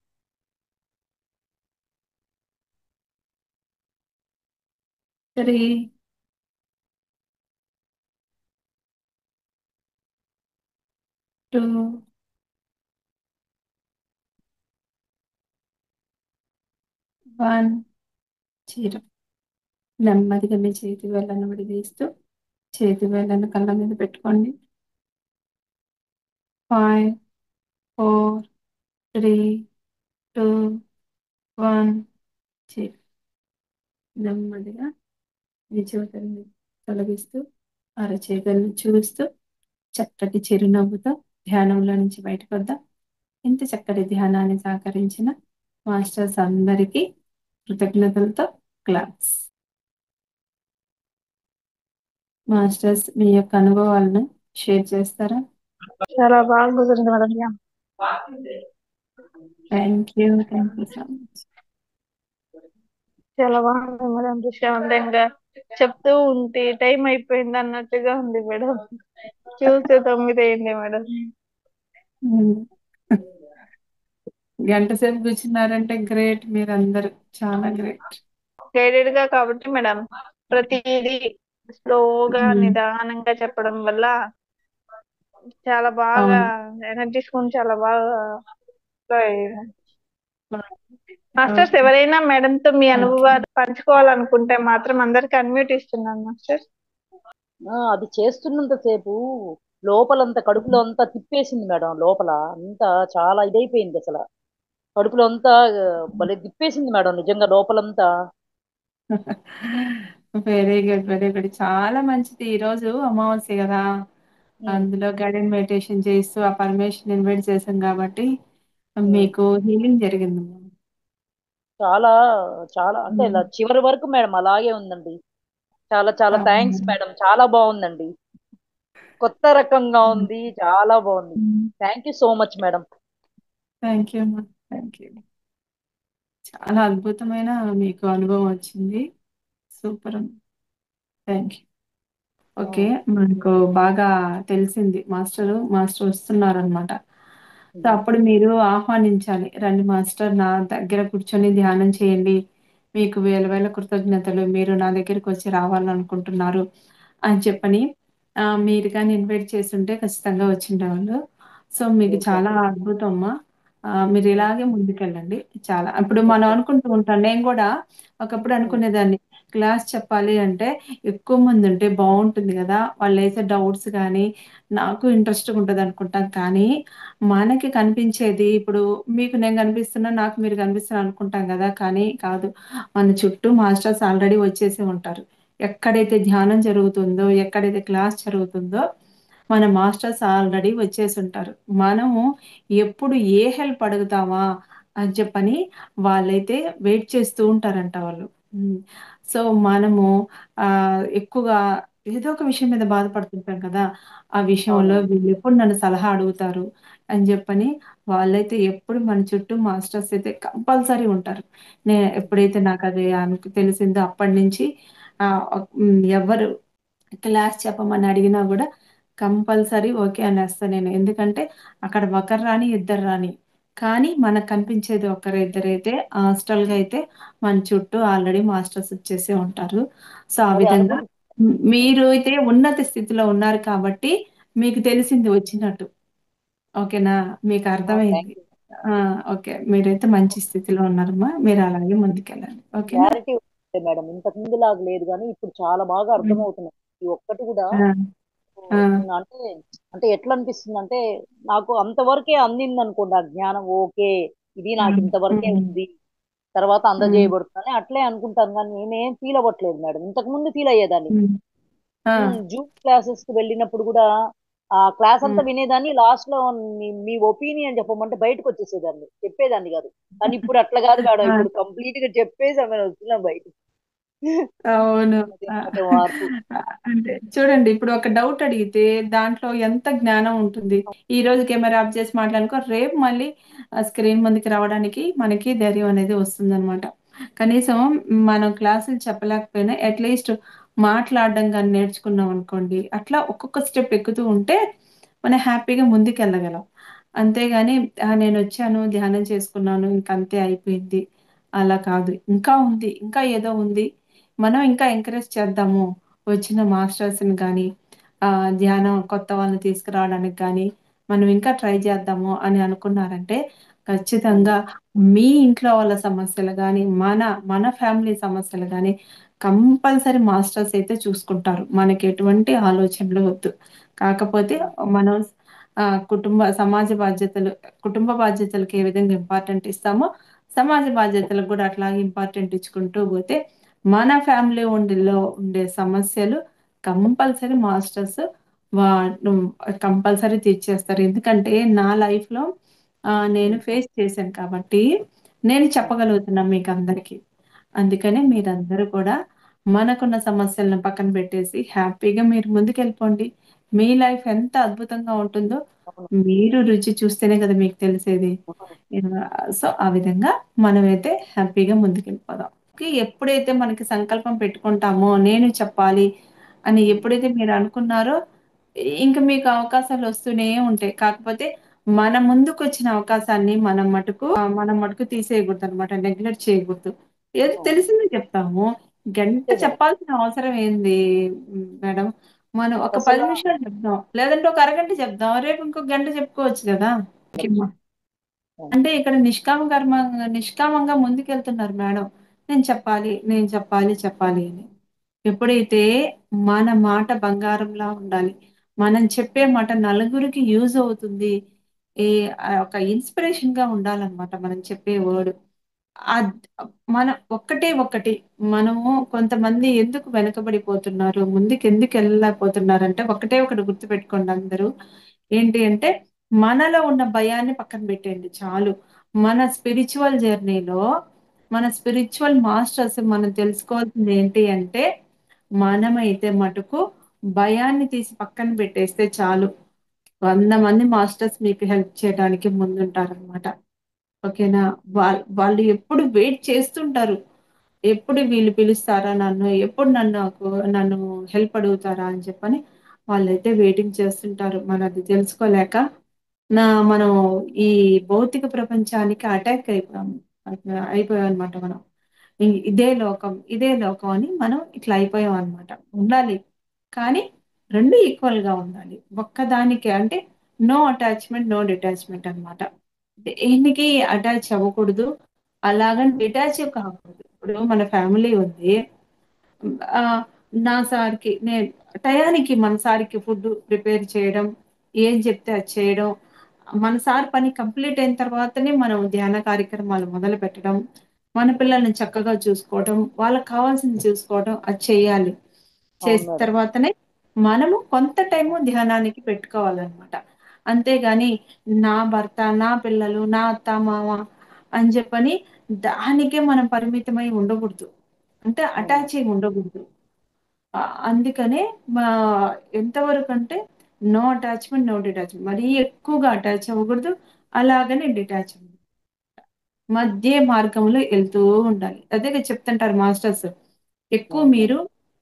3 2 1 0. నెమ్మదిగా మీ చేతి వేళ్ళను విడదీస్తూ చేతి వేళ్ళను కళ్ళ మీద పెట్టుకోండి. 5 4 3 2 1 0. నెమ్మదిగా మీ చేతులను తొలగిస్తూ అరచేతులను చూస్తూ చక్కటి చిరునవ్వుతో ధ్యానంలో నుంచి బయటకు వద్దాం. ఇంత చక్కటి ధ్యానాన్ని సహకరించిన మాస్టర్స్ అందరికీ కృతజ్ఞతలతో క్లాస్. మాస్టర్స్ మీ యొక్క అనుభవాలను షేర్ చేస్తారా? చాలా బాగా కుదిరింది madam. Thank you so much. చాలా బాగుంది మేడం. ప్రశాంతంగా చెప్తూ ఉంటే టైం అయిపోయింది అన్నట్టుగా ఉంది మేడం. చూస్తే 9 అయింది మేడం. గంట సేపు కూర్చున్నారంటే గ్రేట్, మీరందరూ చాలా గ్రేట్. గైడెడ్ గా కాబట్టి మేడం ప్రతిదీ స్లోగా నిదానంగా చెప్పడం వల్ల చాలా బాగా ఎనర్జీస్ చాలా బాగా flow అయ్యాయి. మాస్టర్స్ ఎవరైనా మేడం తో మీ అనుభవాలు పంచుకోవాలనుకుంటే మాత్రం అందరికి అన్మ్యూట్ ఇస్తున్నాను మాస్టర్. అది చేస్తున్నంతసేపు లోపలంతా కడుపులో అంతా తిప్పేసింది మేడం. లోపల అంతా చాలా ఇదైపోయింది అసలు. కడుపులో అంతా భలే తిప్పేసింది మేడం నిజంగా లోపలంతా. Very good, very good. చాలా మంచిది. ఈ రోజు అమావాస్య కదా, అందులో గైడెడ్ మెడిటేషన్ చేస్తూ ఆ పరమేశ్వరుని ఇన్వైట్ చేశాం కాబట్టి మీకు హీలింగ్ జరిగింది. చాలా చాలా అంటే ఇలా చివరి వరకు మేడం అలాగే ఉందండి. చాలా చాలా థ్యాంక్స్ మేడం. చాలా బాగుందండి. కొత్త రకంగా ఉంది. చాలా బాగుంది. Thank you so much madam. Thank you అమ్మా, థ్యాంక్ యూ. చాలా అద్భుతమైన మీకు అనుభవం వచ్చింది. Super, thank you. ఓకే, మనకు బాగా తెలిసింది మాస్టర్ వస్తున్నారు అనమాట. సో అప్పుడు మీరు ఆహ్వానించాలి, రండి మాస్టర్ నా దగ్గర కూర్చొని ధ్యానం చేయండి, మీకు వేల వేల కృతజ్ఞతలు, మీరు నా దగ్గరికి వచ్చి రావాలనుకుంటున్నారు అని చెప్పని మీరు కానీ ఇన్వైట్ చేస్తుంటే ఖచ్చితంగా వచ్చిండేవాళ్ళు. సో మీకు చాలా అద్భుతం అమ్మా. మీరు ఇలాగే ముందుకెళ్ళండి. చాలా ఇప్పుడు మనం అనుకుంటూ ఉంటాం, నేను కూడా ఒకప్పుడు అనుకునేదాన్ని క్లాస్ చెప్పాలి అంటే ఎక్కువ మంది ఉంటే బాగుంటుంది కదా, వాళ్ళు వేసే డౌట్స్ కానీ నాకు ఇంట్రెస్ట్గా ఉంటుంది అనుకుంటాం. కానీ మనకి కనిపించేది ఇప్పుడు మీకు నేను కనిపిస్తున్నా, నాకు మీరు కనిపిస్తున్నా అనుకుంటాం కదా, కానీ కాదు. మన చుట్టూ మాస్టర్స్ ఆల్రెడీ వచ్చేసి ఉంటారు. ఎక్కడైతే ధ్యానం జరుగుతుందో, ఎక్కడైతే క్లాస్ జరుగుతుందో మన మాస్టర్స్ ఆల్రెడీ వచ్చేసి ఉంటారు. మనము ఎప్పుడు ఏ హెల్ప్ అడుగుతామా అని చెప్పని వాళ్ళైతే వెయిట్ చేస్తూ ఉంటారంట వాళ్ళు. సో మనము ఎక్కువగా ఏదో ఒక విషయం మీద బాధపడుతుంటాం కదా, ఆ విషయంలో వీళ్ళు ఎప్పుడు నన్ను సలహా అడుగుతారు అని చెప్పని వాళ్ళైతే ఎప్పుడు మన చుట్టూ మాస్టర్స్ అయితే కంపల్సరీ ఉంటారు. ఎప్పుడైతే నాకు అది తెలిసిందో అప్పటి నుంచి ఎవరు క్లాస్ చెప్పమని అడిగినా కూడా కంపల్సరీ ఓకే అనేస్తా నేను. ఎందుకంటే అక్కడ ఒకరు రాని ఇద్దరు రాని, కానీ మనకు కనిపించేది ఒకరు ఇద్దరైతే హాస్టల్గా అయితే మన చుట్టూ ఆల్రెడీ మాస్టర్స్ వచ్చేసి ఉంటారు. సో ఆ విధంగా మీరు అయితే ఉన్నత స్థితిలో ఉన్నారు కాబట్టి మీకు తెలిసింది వచ్చినట్టు. ఓకేనా, మీకు అర్థమైంది. ఓకే, మీరైతే మంచి స్థితిలో ఉన్నారమ్మా, మీరు అలాగే ముందుకెళ్ళండి. ఓకేనా క్లారిటీ మేడం. ఇంతకు ముందు లాగా లేదు కానీ ఇప్పుడు చాలా బాగా అర్థమవుతుంది. ఈ ఒక్కటి కూడా అంటే అంటే ఎట్లా అనిపిస్తుంది అంటే నాకు అంతవరకే అందింది అనుకోండి ఆ జ్ఞానం. ఓకే, ఇది నాకు ఇంతవరకే ఉంది, తర్వాత అందజేయబడుతుందని అట్లే అనుకుంటాను. కానీ నేనేం ఫీల్ అవ్వట్లేదు మేడం. ఇంతకు ముందు ఫీల్ అయ్యేదాన్ని. జూమ్ క్లాసెస్ కి వెళ్ళినప్పుడు కూడా ఆ క్లాస్ అంతా వినేదాన్ని, లాస్ట్ లో మీ ఒపీనియన్ చెప్పమంటే బయటకు వచ్చేసేదాన్ని, చెప్పేదాన్ని కాదు. కానీ ఇప్పుడు అట్లా కాదు మేడం. ఇప్పుడు కంప్లీట్ గా చెప్పేసి వస్తున్నాం బయట. అవును. అంటే చూడండి, ఇప్పుడు ఒక డౌట్ అడిగితే దాంట్లో ఎంత జ్ఞానం ఉంటుంది. ఈ రోజు కెమెరా ఆఫ్ చేసి మాట్లాడుకో, రేపు మళ్ళీ స్క్రీన్ ముందుకు రావడానికి మనకి ధైర్యం అనేది వస్తుందన్నమాట. కనీసం మనం క్లాసులు చెప్పలేకపోయినా అట్లీస్ట్ మాట్లాడడం కానీ నేర్చుకున్నాం అనుకోండి, అట్లా ఒక్కొక్క స్టెప్ ఎక్కుతూ ఉంటే మనం హ్యాపీగా ముందుకు వెళ్ళగలం. అంతేగాని నేను వచ్చాను ధ్యానం చేసుకున్నాను ఇంకంతే అయిపోయింది అలా కాదు. ఇంకా ఉంది, ఇంకా ఏదో ఉంది, మనం ఇంకా ఎంకరేజ్ చేద్దాము వచ్చిన మాస్టర్స్ని కానీ ధ్యానం కొత్త వాళ్ళని తీసుకురావడానికి కానీ మనం ఇంకా ట్రై చేద్దాము అని అనుకున్నారంటే ఖచ్చితంగా మీ ఇంట్లో వాళ్ళ సమస్యలు కానీ మన ఫ్యామిలీ సమస్యలు కానీ కంపల్సరీ మాస్టర్స్ అయితే చూసుకుంటారు. మనకి ఎటువంటి ఆలోచనలు వద్దు. కాకపోతే మనం సమాజ బాధ్యతలు, కుటుంబ బాధ్యతలకు ఏ విధంగా ఇంపార్టెంట్ ఇస్తామో సమాజ బాధ్యతలకు కూడా అట్లాగే ఇంపార్టెంట్ ఇచ్చుకుంటూ పోతే మన ఫ్యామిలీ ఉండే సమస్యలు కంపల్సరీ మాస్టర్స్ కంపల్సరీ తీర్చేస్తారు. ఎందుకంటే నా లైఫ్ లో నేను ఫేస్ చేశాను కాబట్టి నేను చెప్పగలుగుతున్నాను మీకు అందరికి. అందుకనే మీరందరూ కూడా మనకున్న సమస్యలను పక్కన పెట్టేసి హ్యాపీగా మీరు ముందుకెళ్ళిపోండి. మీ లైఫ్ ఎంత అద్భుతంగా ఉంటుందో అవును. మీరు రుచి చూస్తేనే కదా మీకు తెలిసేది. అవును. సో, ఆ విధంగా మనమైతే హ్యాపీగా ముందుకెళ్ళిపోదాం. ఎప్పుడైతే మనకి సంకల్పం పెట్టుకుంటామో నేను చెప్పాలి అని ఎప్పుడైతే మీరు అనుకున్నారో ఇంక మీకు అవకాశాలు వస్తూనే ఉంటాయి. కాకపోతే మన ముందుకొచ్చిన అవకాశాన్ని మనం మటుకు తీసేయకూడదనమాట. నెగ్లెక్ట్ చేయకూడదు. ఏదో అవును. తెలిసిందే చెప్తాము. గంట అంతే కదా. చెప్పాల్సిన అవసరం ఏంది మేడం? మనం ఒక 10 అసలు నిమిషాలు చెప్దాం. లేదంటే ఒక అరగంట చెప్దాం. రేపు ఇంకో గంట చెప్పుకోవచ్చు గదా! అంటే ఇక్కడ నిష్కామంగా ముందుకెళ్తున్నారు మేడం. నేను చెప్పాలి, నేను చెప్పాలి, చెప్పాలి అని. ఎప్పుడైతే మన మాట బంగారంలా ఉండాలి. మనం చెప్పే మాట నలుగురికి యూజ్ అవుతుంది. ఈ ఒక ఇన్‌స్పిరేషన్‌గా ఉండాలనమాట మనం చెప్పే వర్డ్. అద్ మన ఒక్కటే ఒక్కటి మనము కొంతమంది ఎందుకు వెనకబడిపోతున్నారు, ముందుకెందుకెళ్ళలేకపోతున్నారంటే ఒకటే ఒకటి గుర్తుపెట్టుకోండి అందరూ. ఏంటి అంటే మనలో ఉన్న భయాన్ని పక్కన పెట్టేయండి చాలు. మన స్పిరిచ్యువల్ జర్నీలో మన స్పిరిచ్యువల్ మాస్టర్స్ మనం తెలుసుకోవాల్సింది ఏంటి అంటే మనమైతే మటుకు భయాన్ని తీసి పక్కన పెట్టేస్తే చాలు. 100 మంది మాస్టర్స్ మీకు హెల్ప్ చేయడానికి ముందుంటారనమాట. ఓకేనా? వాళ్ళు ఎప్పుడు వెయిట్ చేస్తుంటారు. ఎప్పుడు వీళ్ళు పిలుస్తారా నన్ను? ఎప్పుడు నన్ను హెల్ప్ అడుగుతారా అని చెప్పని వాళ్ళైతే వెయిటింగ్ చేస్తుంటారు. మనది తెలుసుకోలేక మనం ఈ భౌతిక ప్రపంచానికి అటాక్ అయిపోయాము. అయిపోయామనమాట మనం. ఇదే లోకం అని మనం ఇట్లా అయిపోయామనమాట. ఉండాలి. కానీ 2 ఈక్వల్‌గా ఉండాలి. ఒక్కదానికే అంటే నో అటాచ్‌మెంట్, నో డిటాచ్‌మెంట్ అనమాట. దేనికి అటాచ్ అవ్వకూడదు. అలాగని డిటాచ్ కాకూడదు. ఇప్పుడు మన ఫ్యామిలీ ఉంది. ఆహ్, నా సార్‌కి నేను టయానికి మన సార్‌కి ఫుడ్ ప్రిపేర్ చేయడం, ఏం చెప్తే అది చేయడం. మన సార్ పని కంప్లీట్ అయిన తర్వాతనే మనం ధ్యాన కార్యక్రమాలు మొదలుపెట్టడం. మన పిల్లల్ని చక్కగా చూసుకోవడం, వాళ్ళకి కావాల్సింది చూసుకోవడం అది చేయాలి. అవును చేసిన మేడం. తర్వాతనే మనము కొంత టైము ధ్యానానికి పెట్టుకోవాలనమాట. అంతేగాని నా భర్త, నా పిల్లలు, నా అత్త, మామ అని చెప్పని దానికే మనం పరిమితమై ఉండకూడదు. అంటే అవును. అటాచ్ అయి ఉండకూడదు. అందుకనే మా ఎంతవరకంటే నో అటాచ్‌మెంట్, నో డిటాచ్‌మెంట్. మరీ ఎక్కువగా అటాచ్ అవ్వకూడదు. అలాగని డిటాచ్ అవ్వకూడదు. మధ్య మార్గంలో ఎళ్తూ ఉండాలి. అదే చెప్తుంటారు మాస్టర్స్. అవును. మీరు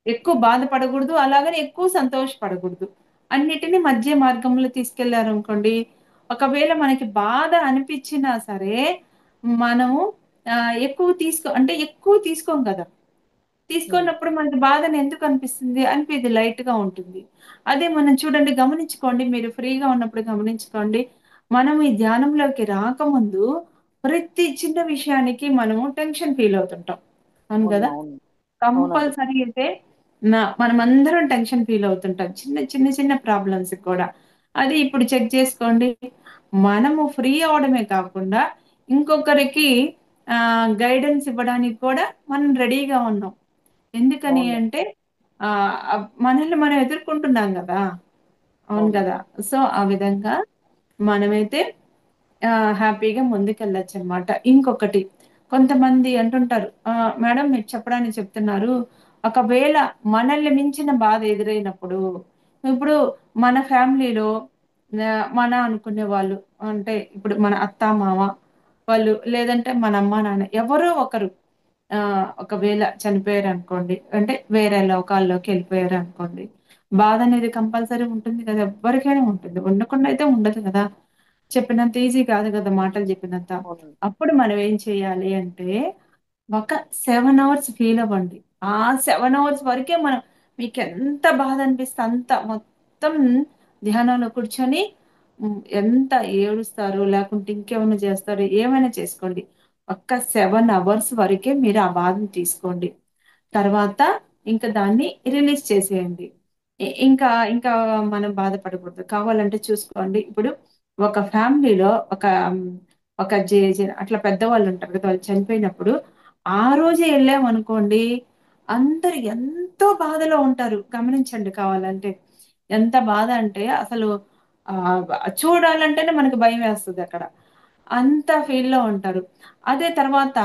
ఎక్కువ బాధపడకూడదు. అలాగని ఎక్కువ సంతోషపడకూడదు. అన్నిటిని మధ్య మార్గంలో తీసుకెళ్లారనుకోండి, ఒకవేళ మనకి బాధ అనిపించినా సరే, మనము అంటే ఎక్కువ తీసుకోం కదా! హ్మ్. తీసుకోనప్పుడు మనకి బాధని ఎందుకు అనిపిస్తుంది? అనిపియదు లైట్‌గా ఉంటుంది. అదే మనం చూడండి గమనించుకోండి మీరు ఫ్రీగా ఉన్నప్పుడు గమనించుకోండి. మనం ఈ ధ్యానంలోకి రాకముందు ప్రతి చిన్న విషయానికి మనము టెన్షన్ ఫీల్ అవుతుంటాం. అవును అవును. గదా! అవును. అవునండి. కంపల్సరీ అయితే మనమందరం టెన్షన్ ఫీల్ అవుతుంటాం. చిన్న ప్రాబ్లమ్స్‌కి కూడా. అది ఇప్పుడు చెక్ చేసుకోండి. మనము ఫ్రీ అవ్వడమే కాకుండా ఇంకొకరికి గైడెన్స్ ఇవ్వడానికి కూడా మనం రెడీగా ఉన్నాం. ఎందుకని అవును. అంటే మనల్ని మనం ఎదుర్కొంటున్నాం గదా! అవును అవును. గదా! సో, ఆ విధంగా మనమైతే హ్యాపీగా ముందుకెళ్ళొచ్చనమాట. ఇంకొకటి కొంతమంది అంటుంటారు, "మేడం మీరు చెప్పడానికి చెప్తున్నారు. ఒకవేళ మనల్ని మించిన బాధ ఎదురైనప్పుడు" ఇప్పుడు మన ఫ్యామిలీలో మన అనుకునే వాళ్ళు అంటే ఇప్పుడు మన అత్త, మామ వాళ్ళు లేదంటే మన అమ్మ, నాన్న ఎవరో ఒకరు ఒకవేళ చనిపోయారనుకోండి. అంటే వేరే లోకాల్లోకెళ్ళిపోయారనుకోండి. బాధనేది కంపల్సరీ ఉంటుంది కదా! ఎవ్వరికైనా ఉంటుంది. ఉండకుండా అయితే ఉండదు కదా! చెప్పినంత ఈజీ కాదు కదా! మాటలు చెప్పినంత. అవునండి. అప్పుడు మనం ఏం చేయాలి అంటే, ఒక 7 అవర్స్ ఫీల్ అవ్వండి. ఆ 7 అవర్స్ వరకే మనం మీకెంత బాధ అనిపిస్తే అంత మొత్తం ధ్యానంలో కూర్చొని ఎంత ఏడుస్తారో, లేకుంటే ఇంకేమైనా చేస్తారో ఏమైనా చేసుకోండి. ఒక్క 7 అవర్స్ వరకే మీరు ఆ బాధను తీసుకోండి. తర్వాత ఇంక దాన్ని రిలీజ్ చేసేయండి. ఇంకా మనం బాధపడకూడదు. కావాలంటే చూసుకోండి. ఇప్పుడు ఒక ఫ్యామిలీలో ఒక జే అట్లా పెద్దవాళ్ళుంటారు కదా! వాళ్ళు చనిపోయినప్పుడు ఆ రోజే ఎళ్ళామనుకోండి, అందరూ ఎంతో బాధలో ఉంటారు. గమనించండి కావాలంటే. ఎంత బాధ అంటే అసలు బ చూడాలంటేనే మనకు భయమేస్తదక్కడ. అంత ఫీల్‌లో ఉంటారు. అదే తర్వాత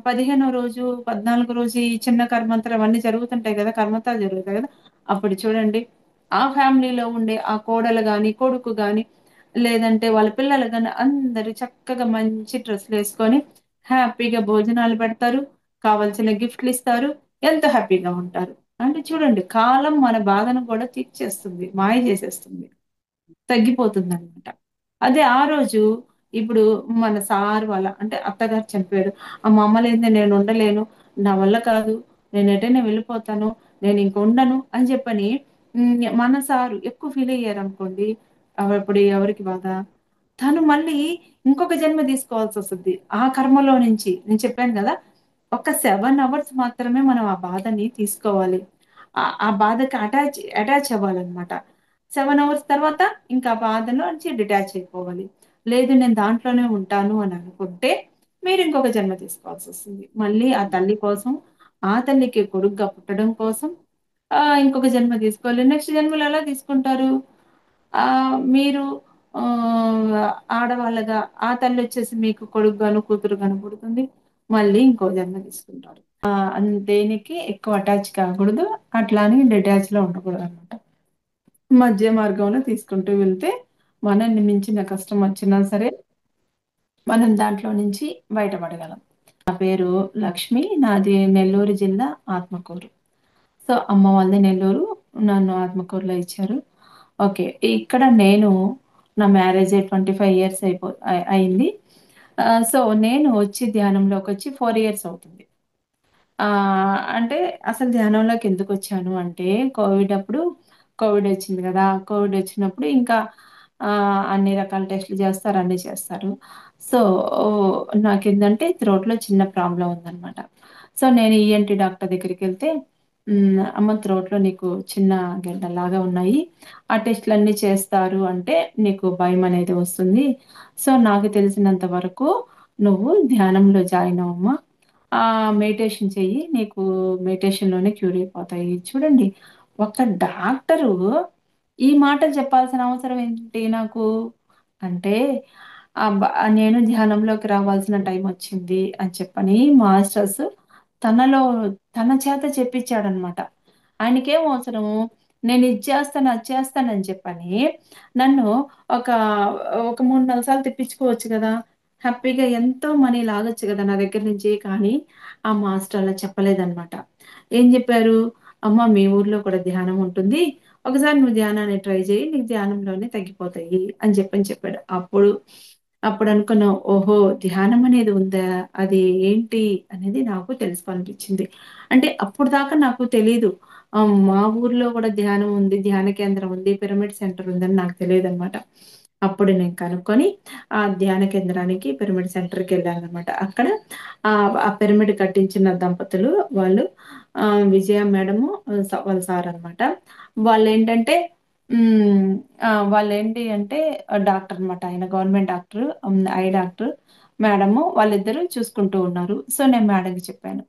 15వ రోజు 14 రోజు ఈ చిన్న కర్మంతలు అవన్నీ జరుగుతుంటాయి కదా, కర్మతాలు జరుగుతాయి కదా. అప్పుడు చూడండి, ఆ ఫ్యామిలీలో ఉండే ఆ కోడలు గాని, కొడుకు గాని, లేదంటే వాళ్ళ పిల్లలు గాని అందరూ చక్కగా మంచి డ్రెస్సులు వేసుకొని హ్యాపీగా భోజనాలు పెడతారు, కావాల్సిన గిఫ్ట్లు ఇస్తారు, ఎంతో హ్యాపీగా ఉంటారు. అంటే చూడండి, కాలం మన బాధను కూడా తీర్చేస్తుంది, మాయ చేసేస్తుంది, తగ్గిపోతుందనమాట. అదే ఆ రోజు ఇప్పుడు మన సార్ వాళ్ళ అంటే అత్తగారు చనిపోయారు. మా అమ్మ లేనిదే నేను ఉండలేను. నా వల్ల కాదు. నేను ఎటైనా వెళ్ళిపోతాను. నేను ఇంక ఉండను అని చెప్పని మన సారు ఎక్కువ ఫీల్ అయ్యారనుకోండి. అప్పుడు ఎవరికి బాధ? తను మళ్ళీ ఇంకొక జన్మ తీసుకోవాల్సొస్తది. ఆ కర్మలో నుంచి. నేను చెప్పాను గదా! ఒక 7 అవర్స్ మాత్రమే మనం ఆ బాధని తీసుకోవాలి. ఆ బాధకి అటాచ్ అవ్వాలనమాట. 7 అవర్స్ తర్వాత ఇంకా ఆ బాధలో నుంచి డిటాచ్ అయిపోవాలి. లేదు నేను దాంట్లోనే ఉంటాను అని అనుకుంటే, మీరు ఇంకొక జన్మ తీసుకోవాల్సొస్తుంది. మళ్ళీ ఆ తల్లి కోసం, ఆ తల్లికి కొడుకుగా పుట్టడం కోసం ఇంకొక జన్మ తీసుకోవాలి. నెక్స్ట్ జన్మలో ఎలా తీసుకుంటారు? మీరు ఆహ్, ఆడవాళ్ళగా ఆ తల్లొచ్చేసి మీకు కొడుకుగాను, కూతురుగాను పుడుతుంది. మళ్ళీ ఇంకో జన్మ తీసుకుంటారు. దేనికి ఎక్కువ అటాచ్ కాకూడదు. అట్లా అని డిటాచ్‌లో ఉండకూడదనమాట. మధ్య మార్గంలో తీసుకుంటూ వెళ్తే, మనల్ని మించిన కష్టం వచ్చినా సరే, మనం దాంట్లో నుంచి బయటపడగలం. నా పేరు లక్ష్మి. నాది నెల్లూరు జిల్లా ఆత్మకూరు. సో, అమ్మ వాళ్ళది నెల్లూరు. నన్ను ఆత్మకూరులో ఇచ్చారు. ఓకే. ఇక్కడ నేను నా మ్యారేజ్ అయ్యి 25 ఇయర్స్ అయింది. సో, నేను వచ్చి ధ్యానంలోకొచ్చి 4 ఇయర్స్ అవుతుంది. అంటే అసలు ధ్యానంలోకి ఎందుకొచ్చాను అంటే, కోవిడ్ వచ్చింది గదా! కోవిడ్ వచ్చినప్పుడు ఇంకా అన్ని రకాల టెస్టులు చేస్తారు, అన్నీ చేస్తారు. సో, నాకేందంటే థ్రోట్‌లో చిన్న ప్రాబ్లమ్ ఉందనమాట. సో, నేను ఈఎన్‌టీ డాక్టర్ దగ్గరికెళ్తే, అమ్మ థ్రోట్‌లో నీకు చిన్న గెడ్డల్లాగా ఉన్నాయి. ఆ టెస్టులన్నీ చేస్తారు అంటే, నీకు భయమనేది వస్తుంది. సో, నాకు తెలిసినంత వరకు నువ్వు ధ్యానంలో జాయిన్ అవ్వమ్మా. మెడిటేషన్ చెయ్యి. నీకు మెడిటేషన్‌లోనే క్యూర్ అయిపోతాయి. చూడండి, ఒక డాక్టరు ఈ మాటలు చెప్పాల్సిన అవసరం ఏంటి నాకు? అంటే నేను ధ్యానంలోకి రావాల్సిన టైమొచ్చింది అని చెప్పని మాస్టర్స్ తనలో తన చేత చెప్పించాడనమాట. ఆయనకేం అవసరము? నేను ఇది చేస్తాను, అది చేస్తానని చెప్పని నన్ను ఒక, ఒక 3, 4 సార్లు తెప్పించుకోవచ్చు గదా! హ్యాపీగా ఎంతో మనీ లాగొచ్చు గదా నా దగ్గర నుంచి. కానీ ఆ మాస్టర్ అలా చెప్పలేదనమాట. ఏం జెప్పారు? "అమ్మ మీ ఊర్లో కూడా ధ్యానం ఉంటుంది. ఒకసారి నువ్వు ధ్యానాన్ని ట్రై చెయ్యి. నీకు ధ్యానంలోనే తగ్గిపోతాయి" అని చెప్పాడు. అప్పుడనుకున్నా, ఓహో! ధ్యానం అనేది ఉందా? అది ఏంటి అనేది నాకు తెలుసుకోవాలనిపించింది. అంటే అప్పటిదాకా నాకు తెలీదు. మా ఊర్లో కూడా ధ్యానం ఉంది, ధ్యాన కేంద్రం ఉంది, పిరమిడ్ సెంటర్ ఉందని నాకు తెలీదనమాట. అప్పుడు నేను కనుక్కొని ఆ ధ్యాన కేంద్రానికి, పిరమిడ్ సెంటర్‌కెళ్ళాననమాట. అక్కడ ఆ పిరమిడ్ కట్టించిన దంపతులు వాళ్ళు విజయ మేడము వాళ్ళ సారనమాట. వాళ్ళేంటంటే హ్మ్. వాళ్ళేంటి అంటే డాక్టర్ అనమాట. ఆయన government doctor. I doctor. Madam వాళ్ళిద్దరూ చూసుకుంటూ ఉన్నారు. సో, నేను మేడంకి చెప్పాను.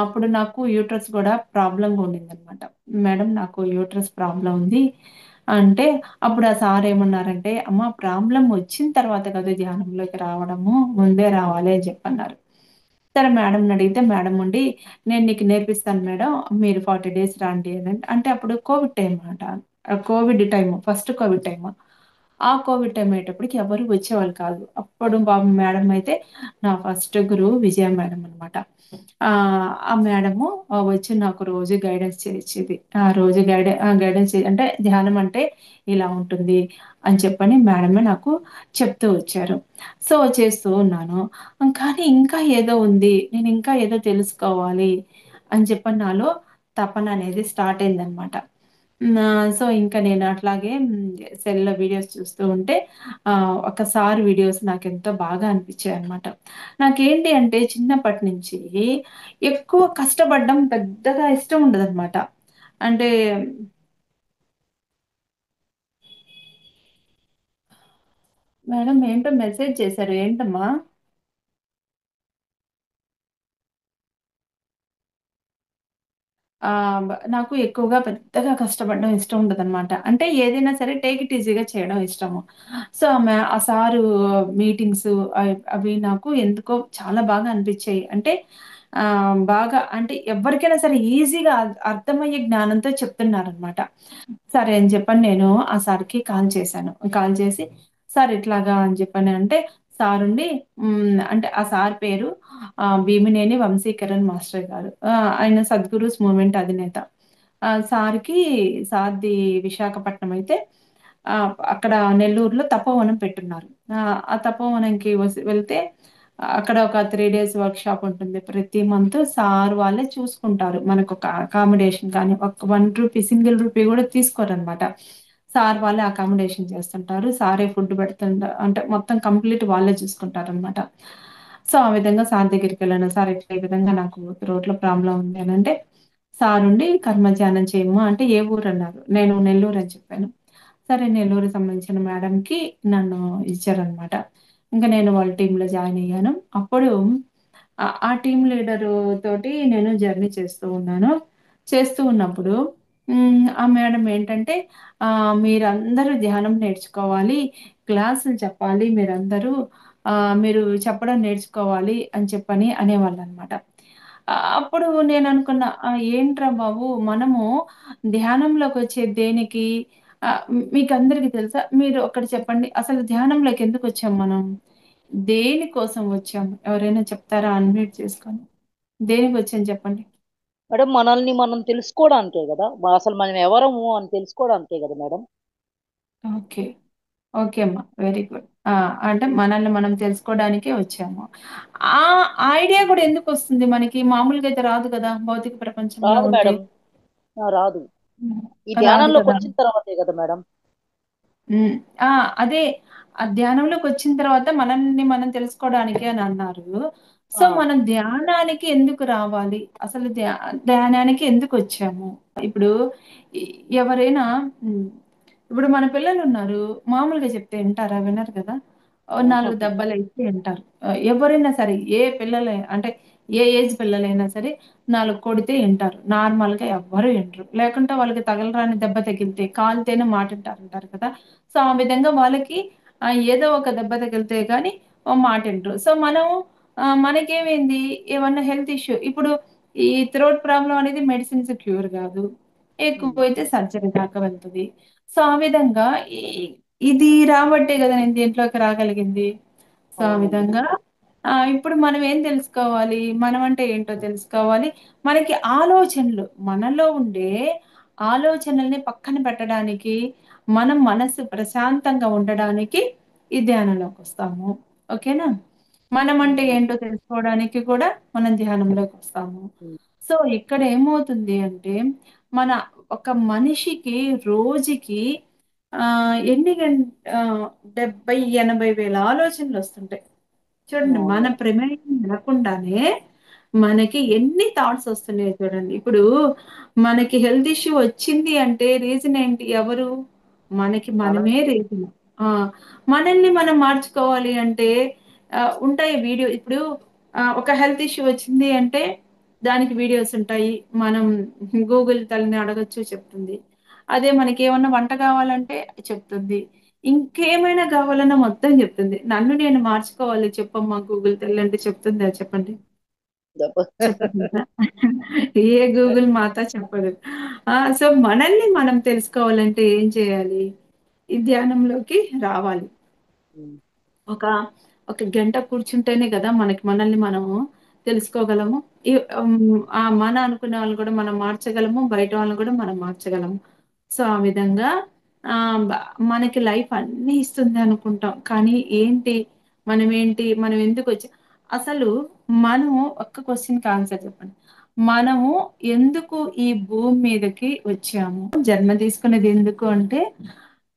అప్పుడు నాకు యూట్రస్ గూడా ప్రాబ్లమ్‌గా ఉండిందనమాట. మేడం నాకు యూట్రస్ ప్రాబ్లమ్ ఉంది అంటే, అప్పుడు ఆ సార్ ఏమన్నారంటే, "అమ్మ ప్రాబ్లమ్ వచ్చిన తర్వాత కదా ధ్యానంలోకి రావడము. ముందే రావాలి" అని చెప్పన్నారు. సరే మేడంని అడిగితే మేడం ఉండి, "నేను నీకు నేర్పిస్తాను మేడం. మీరు 40 డేస్ రండి" అనంటే అంటే అప్పుడు కోవిడ్ టైమ్ మాట. Covid time. First Covid time. ఆ కోవిడ్ టైమ్ అయ్యేటప్పటికి ఎవరు వచ్చేవాళ్ళు కాదు. అప్పుడు పాపం మేడం అయితే నా ఫస్ట్ గురువు విజయ మేడం అనమాట. ఆ మేడము వచ్చి నాకు రోజు గైడెన్స్ చేసేది. ఆ రోజు గైడెన్స్ అంటే ధ్యానం అంటే ఇలా ఉంటుంది అని చెప్పని మేడమే నాకు చెప్తూ వచ్చారు. సో, చేస్తూ ఉన్నాను. కానీ ఇంకా ఏదో ఉంది. నేను ఇంకా ఏదో తెలుసుకోవాలి అని చెప్పని నాలో తపన అనేది స్టార్ట్ అయిందనమాట. సో, ఇంకా నేను అట్లాగే సెల్‌లో వీడియోస్ చూస్తూ ఉంటే ఒక సార్ వీడియోస్ నాకెంతో బాగా అనిపించాయన్నమాట. నాకేంటి అంటే చిన్నప్పటి నుంచి ఎక్కువ కష్టపడడం పెద్దగా ఇష్టం ఉండదనమాట. అంటే మేడం ఏంటో మెసేజ్ చేశారు. ఏంటమ్మా? నాకు ఎక్కువగా పెద్దగా కష్టపడడం ఇష్టం ఉండదనమాట. అంటే ఏదైనా సరే టేక్ ఇట్ ఈజీగా చేయడం ఇష్టము. సో, ఆ సారు మీటింగ్స్ అవి నాకు ఎందుకో చాలా బాగా అనిపిచ్చాయి. అంటే బాగా అంటే ఎవ్వరికైనా సరే ఈజీగా అర్థమయ్యే జ్ఞానంతో చెప్తున్నారనమాట. సరే అని చెప్పని నేను ఆ సార్‌కి కాల్ చేశాను. కాల్ చేసి, "సార్ ఇట్లాగా" అని చెప్పని అంటే, సారుండి అంటే ఆ సార్ పేరు భీమినేని వంశీకరణ్ మాస్టర్ గారు. ఆయన సద్గురూస్ మూవ్‌మెంట్ అధినేత. సార్‌కి సార్‌ది విశాఖపట్నం అయితే అక్కడ నెల్లూరులో తపోవనం పెట్టున్నారు. ఆ తపోవనంకి వెళ్తే అక్కడ ఒక 3 డేస్ వర్క్‌షాప్ ఉంటుంది. ప్రతి మంత్ సార్ వాళ్ళే చూసుకుంటారు. మనకొక అకామిడేషన్ కానీ, ఒక రూ. 1 సింగిల్ రూపీ గూడా తీసుకోరనమాట. సార్ వాళ్ళే అకామిడేషన్ చేస్తుంటారు. సారే ఫుడ్ అంటే మొత్తం కంప్లీట్ వాళ్ళే చూసుకుంటారనమాట. సో, ఆ విధంగా సార్ దగ్గరికెళ్ళాను. సార్ ఇట్లా ఈ విధంగా నాకు త్రోట్‌లో ప్రాబ్లమ్ ఉంది అనంటే, సారుండి కర్మధ్యానం చేయమ్మా అంటే, ఏ ఊరన్నారు. నేను నెల్లూరు అని చెప్పాను. సరే నెల్లూరుకి సంబంధించిన మేడంకి నన్ను ఇచ్చారనమాట. ఇంక నేను వాళ్ళ టీమ్‌లో జాయిన్ అయ్యాను. అప్పుడు ఆ టీమ్ లీడరు తోటి నేను జర్నీ చేస్తూ ఉన్నాను. చేస్తూ ఉన్నప్పుడు ఆ మేడం ఏంటంటే మీరందరూ ధ్యానం నేర్చుకోవాలి, క్లాసులు చెప్పాలి మీరందరూ, మీరు చెప్పడం నేర్చుకోవాలి అని చెప్పని అనేవాళ్ళనమాట. అప్పుడు నేననుకున్నా ఏంట్రా బాబు మనము ధ్యానంలోకొచ్చేది దేనికి? మీకందరికి తెలుసా? మీరు ఒకటి చెప్పండి. అసలు ధ్యానంలోకి ఎందుకొచ్చాం మనం? దేనికోసం వచ్చాం? ఎవరైనా చెప్తారా అన్‌మ్యూట్ చేసుకొని? దేనికొచ్చాం చెప్పండి? మేడం మనల్ని మనం తెలుసుకోవడానికే కదా, అసలు మనం ఎవరము అని తెలుసుకోవడానికే కదా మేడం. ఓకే. ఓకే అమ్మా. Very good. అంటే మనల్ని మనం తెలుసుకోవడానికే వచ్చాము. ఆ ఐడియా గూడా ఎందుకొస్తుంది మనకి? మామూలుగా అయితే రాదు గదా! భౌతిక ప్రపంచంలో రాదు ఉంటే. మేడం. రాదు. హ్మ్. ఈ రాదు ధ్యానంలోకి కదా! వచ్చిన తర్వాతే కదా మేడం. హ్మ్. ఆ! అదే ఆ ధ్యానంలోకొచ్చిన తర్వాత మనల్ని మనం తెలుసుకోవడానికే అని అన్నారు. సో, ఆ, మనం ధ్యానానికి ఎందుకు రావాలి? అసలు ధ్యానానికి ఎందుకొచ్చాము? ఇప్పుడు ఎ ఎవరైనా హ్మ్. ఇప్పుడు మన పిల్లలున్నారు. మామూలుగా చెప్తే ఇంటారా? వినరు కదా! ఓ ఆహా. 4 దెబ్బలేస్తే ఇంటారు. ఎవరైనా సరే ఏ పిల్లలే అంటే ఏ ఏజ్ పిల్లలైనా సరే 4 కొడితే ఇంటారు. నార్మల్‌గా ఎవ్వరు ఇనరు. లేకుంటే వాళ్ళకి తగలరాని దెబ్బ తగిలితే, కాలితేనే మాటింటారంటారు కదా! సో, ఆ విధంగా వాళ్ళకి ఏదో ఒక దెబ్బ తగిలితే గాని మాటినరు. సో, మనం మనకేమైంది ఏమన్నా హెల్త్ ఇష్యూ ఇప్పుడు ఈ థ్రోట్ ప్రాబ్లమ్ అనేది మెడిసిన్స్ క్యూర్ గాదు. ఉమ్, ఎక్కువైతే సర్జరీ దాకా వెళ్తది. సో, ఆ విధంగా ఈ ఇది రాబట్టే గదా! నేను దీంట్లోకి రాగలిగింది. సో, ఆ అవునండి. విధంగా ఇప్పుడు మనం ఏం తెలుసుకోవాలి? మనం అంటే ఏంటో తెలుసుకోవాలి. మనకి ఆలోచనలు మనలో ఉండే ఆలోచనల్ని పక్కన పెట్టడానికి, మనం మనసు ప్రశాంతంగా ఉండడానికి ఈ ధ్యానంలోకొస్తాము. ఓకేనా? మనం అంటే ఉమ్, ఏంటో తెలుసుకోవడానికి కూడా మనం ధ్యానంలోకొస్తాము. ఉమ్, సో, ఇక్కడ ఏమవుతుంది అంటే, మన ఒక మనిషికి రోజుకి ఎన్ని 70, 80 వేల ఆలోచనలొస్తుంటాయి. చూడండి మన అవును. ప్రమేయం లేకుండానే మనకి ఎన్ని థాట్స్ వస్తున్నాయో చూడండి. ఇప్పుడు మనకి హెల్త్ ఇష్యూ వచ్చింది అంటే రీజన్ ఏంటి? ఎవరు? మనకి మనమే. మనమే రీజన్. ఆ! మనల్ని మనం మార్చుకోవాలి అంటే ఉంటాయి వీడియో ఇప్పుడు ఒక హెల్త్ ఇష్యూ వచ్చింది అంటే దానికి వీడియోస్ ఉంటాయి. మనం గూగుల్ తల్లిని అడగొచ్చు చెప్తుంది. అదే మనకేమన్నా వంట కావాలంటే చెప్తుంది. ఇంకేమైనా కావాలన్నా మొత్తం చెప్తుంది. నన్ను నేను మార్చుకోవాలి చెప్పమ్మా గూగుల్ తల్లి అంటే చెప్తుందా చెప్పండి? చెప్పదు కదా! ఏ గూగుల్ మాత చెప్పదు. సో, మనల్ని మనం తెలుసుకోవాలంటే ఏం చేయాలి? ఈ ధ్యానంలోకి రావాలి. ఉమ్, ఒక, ఒక గంట కూర్చుంటేనే గదా! మనల్ని మనము తెలుసుకోగలము. ఈ మన అనుకునే వాళ్ళని కూడా మనం మార్చగలము. బయట వాళ్ళని కూడా మనం మార్చగలము. సో, ఆ విధంగా బ మనకి లైఫ్ అన్నీ ఇస్తుంది అనుకుంటాం. కానీ ఏంటి? మనం ఎందుకొచ్చా అసలు మనము ఒక్క క్వెషన్‌కి ఆన్సర్ చెప్పండి. మనము ఎందుకు ఈ భూమి మీదకి వచ్చాము? జన్మ తీసుకునేది ఎందుకు అంటే,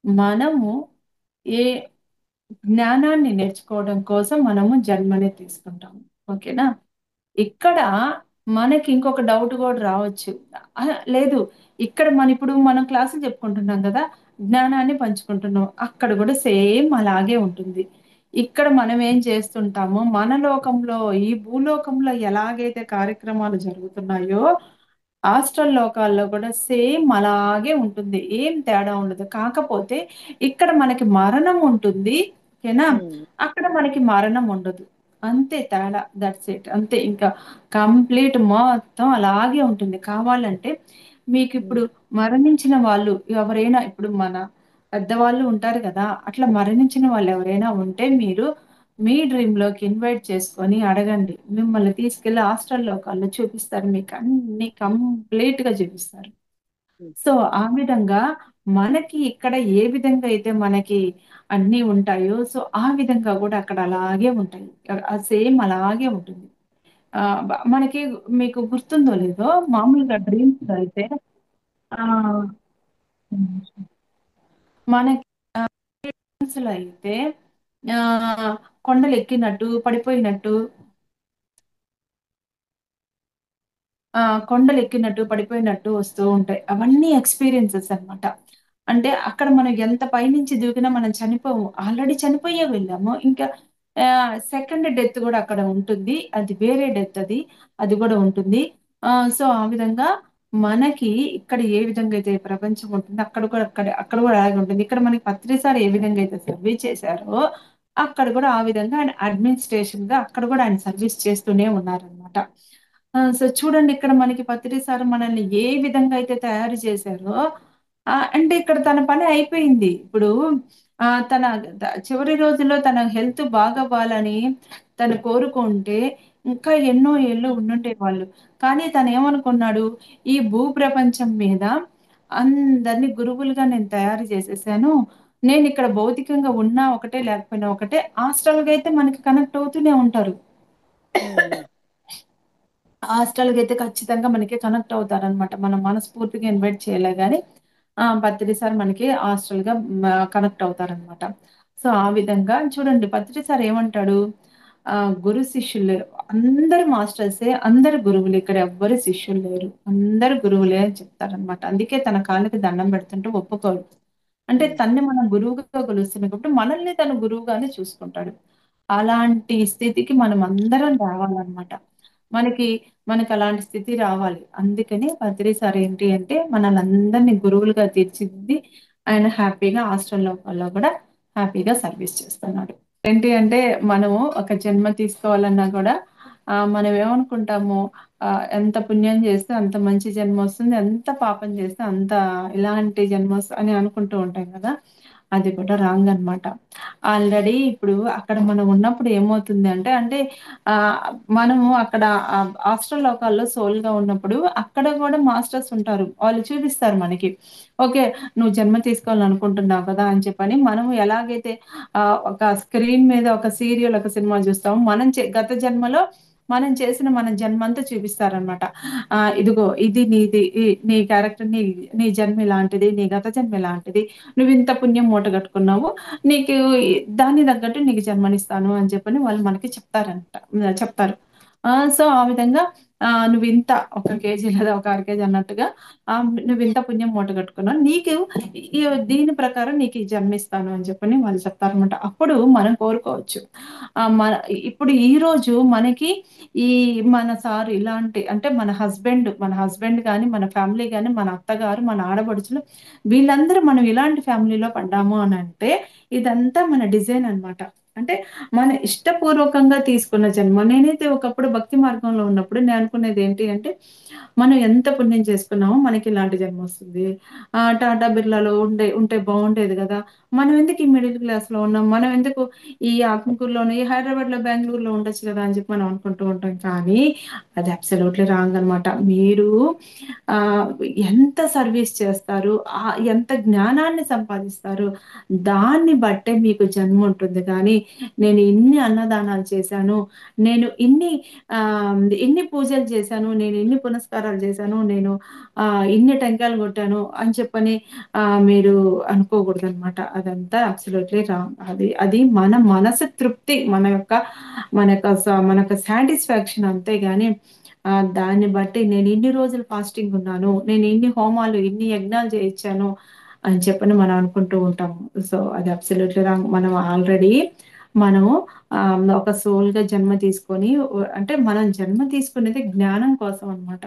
మనము ఏ జ్ఞానాన్ని నేర్చుకోవడం కోసం మనము జన్మని తీసుకుంటాము. ఓకేనా? ఇక్కడ మనకి ఇంకొక డౌట్ గూడా రావచ్చు. లేదు ఇక్కడ ఇప్పుడు మనం క్లాసులు చెప్పుకుంటున్నాం గదా! జ్ఞానాన్ని పంచుకుంటున్నాం. అక్కడ గూడా సేమ్ అలాగే ఉంటుంది. ఇక్కడ మనం ఏం చేస్తుంటామో మన లోకంలో ఈ భూలోకంలో ఎలాగైతే కార్యక్రమాలు జరుగుతున్నాయో హాస్టల్ లోకాల్లో కూడా సేమ్ అలాగే ఉంటుంది. ఏం తేడా ఉండదు. కాకపోతే ఇక్కడ మనకి మరణం ఉంటుంది. ఓకేనా? ఉమ్, అక్కడ మనకి మరణం ఉండదు. అంతే తేడా. That's it. అంతే ఇంకా కంప్లీట్ మొత్తం అలాగే ఉంటుంది. కావాలంటే ఉమ్, మీకిప్పుడు మరణించిన వాళ్ళు ఎవరైనా ఇప్పుడు మన పెద్దవాళ్ళు ఉంటారు కదా! అట్లా మరణించిన వాళ్ళు ఎవరైనా ఉంటే మీరు మీ డ్రీమ్‌లోకి ఇన్వైట్ చేసుకొని అడగండి. మిమ్మల్ని తీసుకెళ్ళి హాస్టల్ లోకాల్లో చూపిస్తారు. మీకు అన్నీ కంప్లీట్‌గా చూపిస్తారు. ఉమ్, సో, ఆ విధంగా మనకి ఇక్కడ ఏ విధంగా అయితే మనకి అన్నీ ఉంటాయో, సో, ఆ విధంగా గూడా అక్కడ అలాగే ఉంటాయి. సేమ్ అలాగే ఉంటుంది. మనకి మీకు గుర్తుందో లేదో మామూలుగా డ్రీమ్స్‌లో అయితే ఆహ్, మనకి డ్రీమ్స్‌లో అయితే కొండలెక్కినట్టు, పడిపోయినట్టు కొండలెక్కినట్టు, పడిపోయినట్టు వస్తూ ఉంటాయి. అవన్నీ ఎక్స్‌పీరియన్సెస్ అన్నమాట. అంటే అక్కడ మనం ఎంత పైనుంచి దూకినా మనం చనిపోము. ఆల్రెడీ చనిపోయే వెళ్ళాము. ఇంకా సెకండ్ డెత్ గూడా అక్కడ ఉంటుంది. అది వేరే డెత్ అది. అది గూడా ఉంటుంది. సో, ఆ విధంగా మనకి ఇక్కడ ఏ విధంగా అయితే ప్రపంచం ఉంటుందో అక్కడ గూడా అలాగే ఉంటుంది. ఇక్కడ మనకి పత్రి సార్ ఏ విధంగా అయితే సర్వీస్ చేశారో, అక్కడ గూడా ఆ విధంగా ఆయన అడ్మినిస్ట్రేషన్‌గా అక్కడ గూడా ఆయన సర్వీస్ చేస్తూనే ఉన్నారనమాట. సో, చూడండి ఇక్కడ మనకి పత్రి సార్ మనల్ని ఏ విధంగా అయితే తయారు చేశారో, అంటే ఇక్కడ తన పని అయిపోయింది. ఇప్పుడు తన చివరి రోజుల్లో తన హెల్త్ బాగవ్వాలని తను కోరుకుంటే, ఇంకా ఎన్నో ఏళ్ళు ఉండుండేవాళ్ళు. కానీ తనేమనుకున్నాడు, ఈ భూప్రపంచం మీద అందరిని గురువులుగా నేను తయారు చేసేసాను. నేనిక్కడ భౌతికంగా ఉన్నా ఒకటే, లేకపోయినా ఒకటే. ఆస్ట్రల్‌గా అయితే మనకి కనెక్ట్ అవుతూనే ఉంటారు. ఉమ్, హాస్టల్‌కైతే ఖచ్చితంగా మనకి కనెక్ట్ అవుతారనమాట. మనం మనస్ఫూర్తిగా ఇన్వైట్ చేయలే గాని పత్రి సార్ మనకి హాస్టల్‌గా కనెక్ట్ అవుతారనమాట. సో, ఆ విధంగా చూడండి పత్రి సార్ ఏమంటాడు గురు శిష్యులు లేరు. అందరూ మాస్టర్సే, అందరూ గురువులు. ఇక్కడ ఎవ్వరు శిష్యులు లేరు. అందరూ గురువులే అని చెప్తారనమాట. అందుకే తన కాళ్ళకి దండం పెడుతుంటే ఒప్పుకోరు. అంటే ఉమ్, తన్ని మనం గురువుగా కొలుస్తున్నాం కాబట్టి మనల్ని తను గురువుగానే చూసుకుంటాడు. అలాంటి స్థితికి మనం అందరం రావాలనమాట. మనకి మనకలాంటి స్థితి రావాలి. అందుకని బద్రి సార్ ఏంటి అంటే మనల్నందరిని గురువులుగా తీర్చిదిద్ది ఆయన హ్యాపీగా హాస్టల్ లోపల కూడా హ్యాపీగా సర్వీస్ చేస్తున్నాడు. ఏంటి అంటే మనము ఒక జన్మ తీసుకోవాలన్నా కూడా మనం ఏమనుకుంటాము ఎంత పుణ్యం చేస్తే అంత మంచి జన్మొస్తుంది. ఎంత పాపం చేస్తే అంత ఇలాంటి అని అనుకుంటూ ఉంటాం కదా! అది కూడా రాంగ్ అనమాట. ఆల్రెడీ ఇప్పుడు అక్కడ మనం ఉన్నప్పుడు ఏమవుతుంది అంటే ఆహ్, మనము అక్కడ హాస్టల్ లోకాల్లో సోల్‌గా ఉన్నప్పుడు అక్కడ గూడా మాస్టర్స్ ఉంటారు. వాళ్ళు చూపిస్తారు మనకి. ఓకే. నువ్వు జన్మ తీసుకోవాలనుకుంటున్నావు కదా! అని చెప్పని మనం ఎలాగైతే ఒక స్క్రీన్ మీద ఒక సీరియల్, ఒక సినిమా చూస్తామో మనం గత జన్మలో మనం చేసిన మన జన్మంతా చూపిస్తారనమాట. ఇదిగో ఇది నీది. నీ క్యారెక్టర్ నీ జన్మ ఇలాంటిది. నీ గత జన్మ ఇలాంటిది. నువ్వింత పుణ్యం మూటగట్టుకున్నావు. నీకు దానికి తగ్గట్టు నీకు జన్మనిస్తాను అని చెప్పని వాళ్ళు మనకి చెప్తారు. సో, ఆ విధంగా నువ్వింత ఒక కేజీ లేదా ఒక అర కేజీ అన్నట్టుగా నువ్వింత పుణ్యం మూటగట్టుకున్నావు. నీకు ఈ దీని ప్రకారం నీకు ఈ జన్మిస్తాను అని చెప్పని వాళ్ళు చెప్తారనమాట. అప్పుడు మనం కోరుకోవచ్చు. మన ఇప్పుడు ఈరోజు మనకి ఈ మన సార్ ఇలాంటి అంటే మన హస్బెండ్ గాని, మన ఫ్యామిలీ గాని, మన అత్తగారు, మన ఆడపడుచులు వీళ్ళందరూ మనం ఇలాంటి ఫ్యామిలీలో పడ్డాము అనంటే ఇదంతా మన డిజైన్ అన్నమాట. అంటే మన ఇష్టపూర్వకంగా తీసుకున్న జన్మ. నేనైతే ఒకప్పుడు భక్తి మార్గంలో ఉన్నప్పుడు నేను అనుకునేది ఏంటి అంటే, మనం ఎంత పుణ్యం చేసుకున్నామో మనకి ఇలాంటి జన్మొస్తుంది. టాటా, బిర్లాలో ఉంటే బావుండేది గదా! మనం ఎందుకు ఈ మిడిల్ క్లాస్‌లో ఉన్నాం? మనం ఎందుకు ఈ ఆత్మకూరులోనే, ఈ హైదరాబాద్‌లో, బెంగుళూరులో ఉండొచ్చు గదా! అని చెప్పి మనం అనుకుంటూ ఉంటాం. కానీ అది అబ్సల్యూట్‌లీ రాంగ్ అన్నమాట. మీరు ఆహ్, ఎంత సర్వీస్ చేస్తారు, ఎంత జ్ఞానాన్ని సంపాదిస్తారు, దాన్ని బట్టే మీకు జన్ముంటుంది గానీ, నేను ఇన్ని అన్నదానాలు చేశాను, నేను ఇన్ని పూజలు చేశాను, నేను ఇన్ని పునస్కారాలు చేశాను, నేను ఇన్ని టెంకాయలు కొట్టాను అని చెప్పని మీరు అనుకోకూడదనమాట. అదంతా అబ్సల్యూట్‌లీ రాంగ్. అది మన మనసు తృప్తి. మన యొక్క సాటిస్ఫాక్షన్ అంతే గాని దాన్ని బట్టి నేను ఇన్ని రోజులు ఫాస్టింగ్ ఉన్నాను. నేను ఇన్ని హోమాలు, ఇన్ని యజ్ఞాలు చేయించాను అని చెప్పని మనం అనుకుంటూ ఉంటాము. సో, అది అబ్సల్యూట్‌లీ రాంగ్. మనము ఒక సోల్‌గా జన్మ తీసుకొని అంటే మనం జన్మ తీసుకునేది జ్ఞానం కోసం అన్నమాట.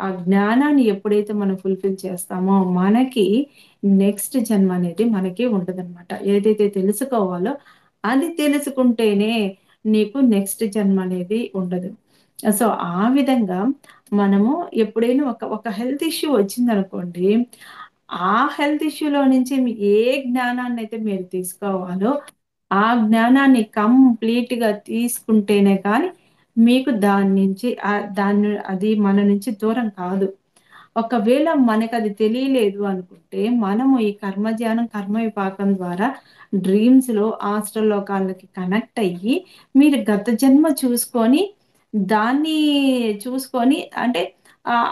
ఆ జ్ఞానాన్ని ఎప్పుడైతే మనం ఫుల్ఫిల్ చేస్తామో మనకి నెక్స్ట్ జన్మ అనేది మనకి ఉంటదన్నమాట. ఏదైతే తెలుసుకోవాలో అది తెలుసుకుంటేనే నీకు నెక్స్ట్ జన్మ అనేది ఉండదు. సో ఆ విధంగా మనము ఎప్పుడైనా ఒక హెల్త్ ఇష్యూ వచ్చిందనుకోండి, ఆ హెల్త్ ఇష్యూలో నుంచి ఏ జ్ఞానాన్ని అయితే మీరు తీసుకోవాలో ఆ జ్ఞానాన్ని కంప్లీట్‌గా తీసుకుంటేనే కానీ మీకు దాని నుంచి అది మన నుంచి దూరం కాదు. ఒకవేళ మనకది తెలియలేదు అనుకుంటే, మనము ఈ కర్మధ్యానం, కర్మ విపాకం ద్వారా డ్రీమ్స్‌లో ఆస్ట్రల్ లోకాలకి కనెక్ట్ అయ్యి, మీరు గత జన్మ చూసుకొని, దాన్ని చూసుకొని అంటే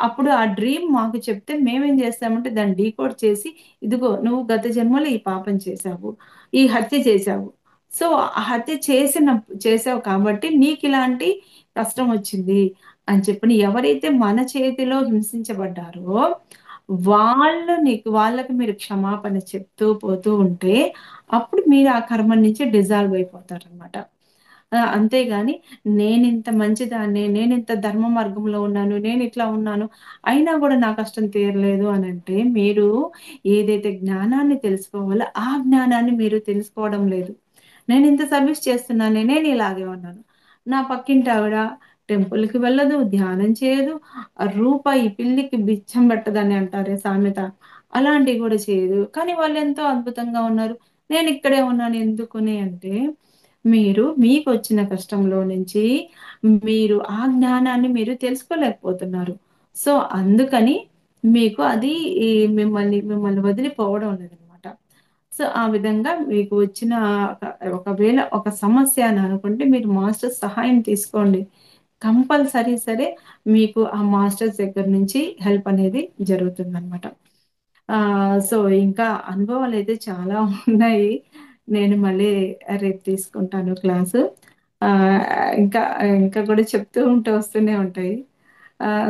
అప్పుడు ఆ డ్రీమ్ మాకు చెప్తే మేమేం చేస్తామంటే దాన్ని డీకోడ్ చేసి, ఇదిగో నువ్వు గత జన్మలో ఈ పాపం చేశావు, ఈ హత్య చేశావు. సో, ఆ హత్య చేశావు కాబట్టి నీకిలాంటి కష్టం వచ్చింది. అని చెప్పని ఎవరైతే మన చేతిలో హింసించబడ్డారో, వాళ్ళకి మీరు క్షమాపణ చెప్తూ పోతూ ఉంటే, అప్పుడు మీరు ఆ కర్మ నుంచి డిజాల్వ్ అయిపోతారనమాట. అంతేగాని నేనింత మంచిదాన్ని, నేనింత ధర్మ మార్గంలో ఉన్నాను, నేనిట్లా ఉన్నాను, అయినా గూడా నా కష్టం తీరలేదు అనంటే, మీరు ఏదైతే జ్ఞానాన్ని తెలుసుకోవాలో, ఆ జ్ఞానాన్ని మీరు తెలుసుకోవడం లేదు. నేనింత సర్విస్ చేస్తున్నానే, నేనిలాగే ఉన్నాను. నా పక్కింటావిడ టెంపుల్‌కి వెళ్ళదు, ధ్యానం చేయదు, రూపాయి పిల్లికి బిచ్చం పెట్టదని అంటారే సామెత. అలాంటివి గూడా చేయదు. కానీ వాళ్ళెంతో అద్భుతంగా ఉన్నారు. నేనిక్కడే ఉన్నాను ఎందుకని అంటే, మీరు మీకొచ్చిన కష్టంలో నుంచి మీరు ఆ జ్ఞానాన్ని మీరు తెలుసుకోలేకపోతున్నారు. సో, అందుకని మీకు అది ఈ మిమ్మల్ని వదిలిపోవడం లేదనమాట. సో, ఆ విధంగా మీకు వచ్చిన ఒకవేళ ఒక సమస్య అని అనుకుంటే మీరు మాస్టర్స్ సహాయం తీసుకోండి. కంపల్సరీ సరే మీకు ఆ మాస్టర్స్ దగ్గర నుంచి హెల్ప్ అనేది జరుగుతుందనమాట. సో, ఇంకా అనుభవాలైతే చాలా ఉన్నాయి. నేను మళ్ళీ రేపు తీసుకుంటాను క్లాసు. ఆహ్, ఇంకా ఇంకా కూడా చెప్తూ ఉంటే వస్తూనే ఉంటాయి.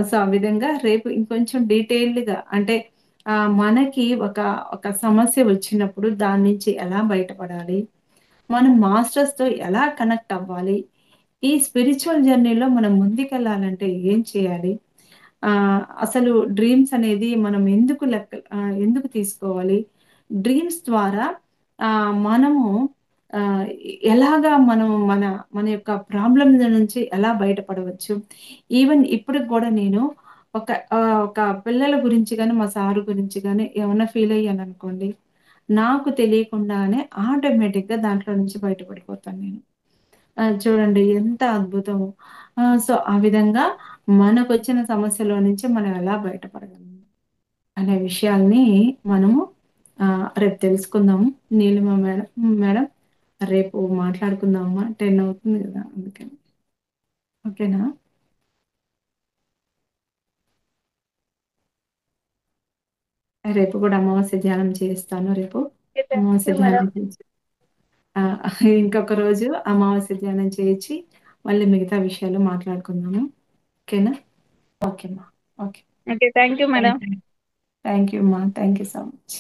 సో, ఆ విధంగా రేపు ఇంకొంచెం డీటెయిల్డ్‌గా అంటే మనకి ఒక సమస్య వచ్చినప్పుడు దాని నుంచి ఎలా బయటపడాలి? మనం మాస్టర్స్‌తో ఎలా కనెక్ట్ అవ్వాలి? ఈ స్పిరిచ్యువల్ జర్నీలో మనం ముందుకెళ్ళాలంటే ఏం చేయాలి? అసలు డ్రీమ్స్ అనేది మనం ఎందుకు తీసుకోవాలి? డ్రీమ్స్ ద్వారా మనము ఆహ్, ఎలాగా మనము మన యొక్క ప్రాబ్లమ్స్ నుంచి ఎలా బయటపడవచ్చు? ఈవెన్ ఇప్పటికి గూడా నేను ఒక పిల్లల గురించి గాని, మా సారు గురించి గాని ఏమన్నా ఫీల్ అయ్యాననుకోండి, నాకు తెలియకుండానే ఆటోమేటిక్‌గా దాంట్లో నుంచి బయటపడిపోతాను నేను. చూడండి ఎంత అద్భుతమో. సో, ఆ విధంగా మనకొచ్చిన సమస్యలో నుంచి మనం ఎలా బయటపడగలం అనే విషయాల్ని మనము రేపు తెలుసుకుందాము. నీలిమ మేడం మేడం రేపు మాట్లాడుకుందామా? 10 అవుతుంది గదా! అందుకని. ఓకేనా? రేపు గూడా అమావాస్య ధ్యానం చేయిస్తాను రేపు. ఓకే, థ్యాంక్ అమావాస్య యూ మేడం. ధ్యానం చేయించి ఇంకొక రోజు అమావాస్య ధ్యానం చేయించి మళ్ళీ మిగతా విషయాలు మాట్లాడుకుందాము. ఓకేనా? ఓకే అమ్మా. Okay. Okay, thank you madam. Thank you అమ్మా. Thank you so much.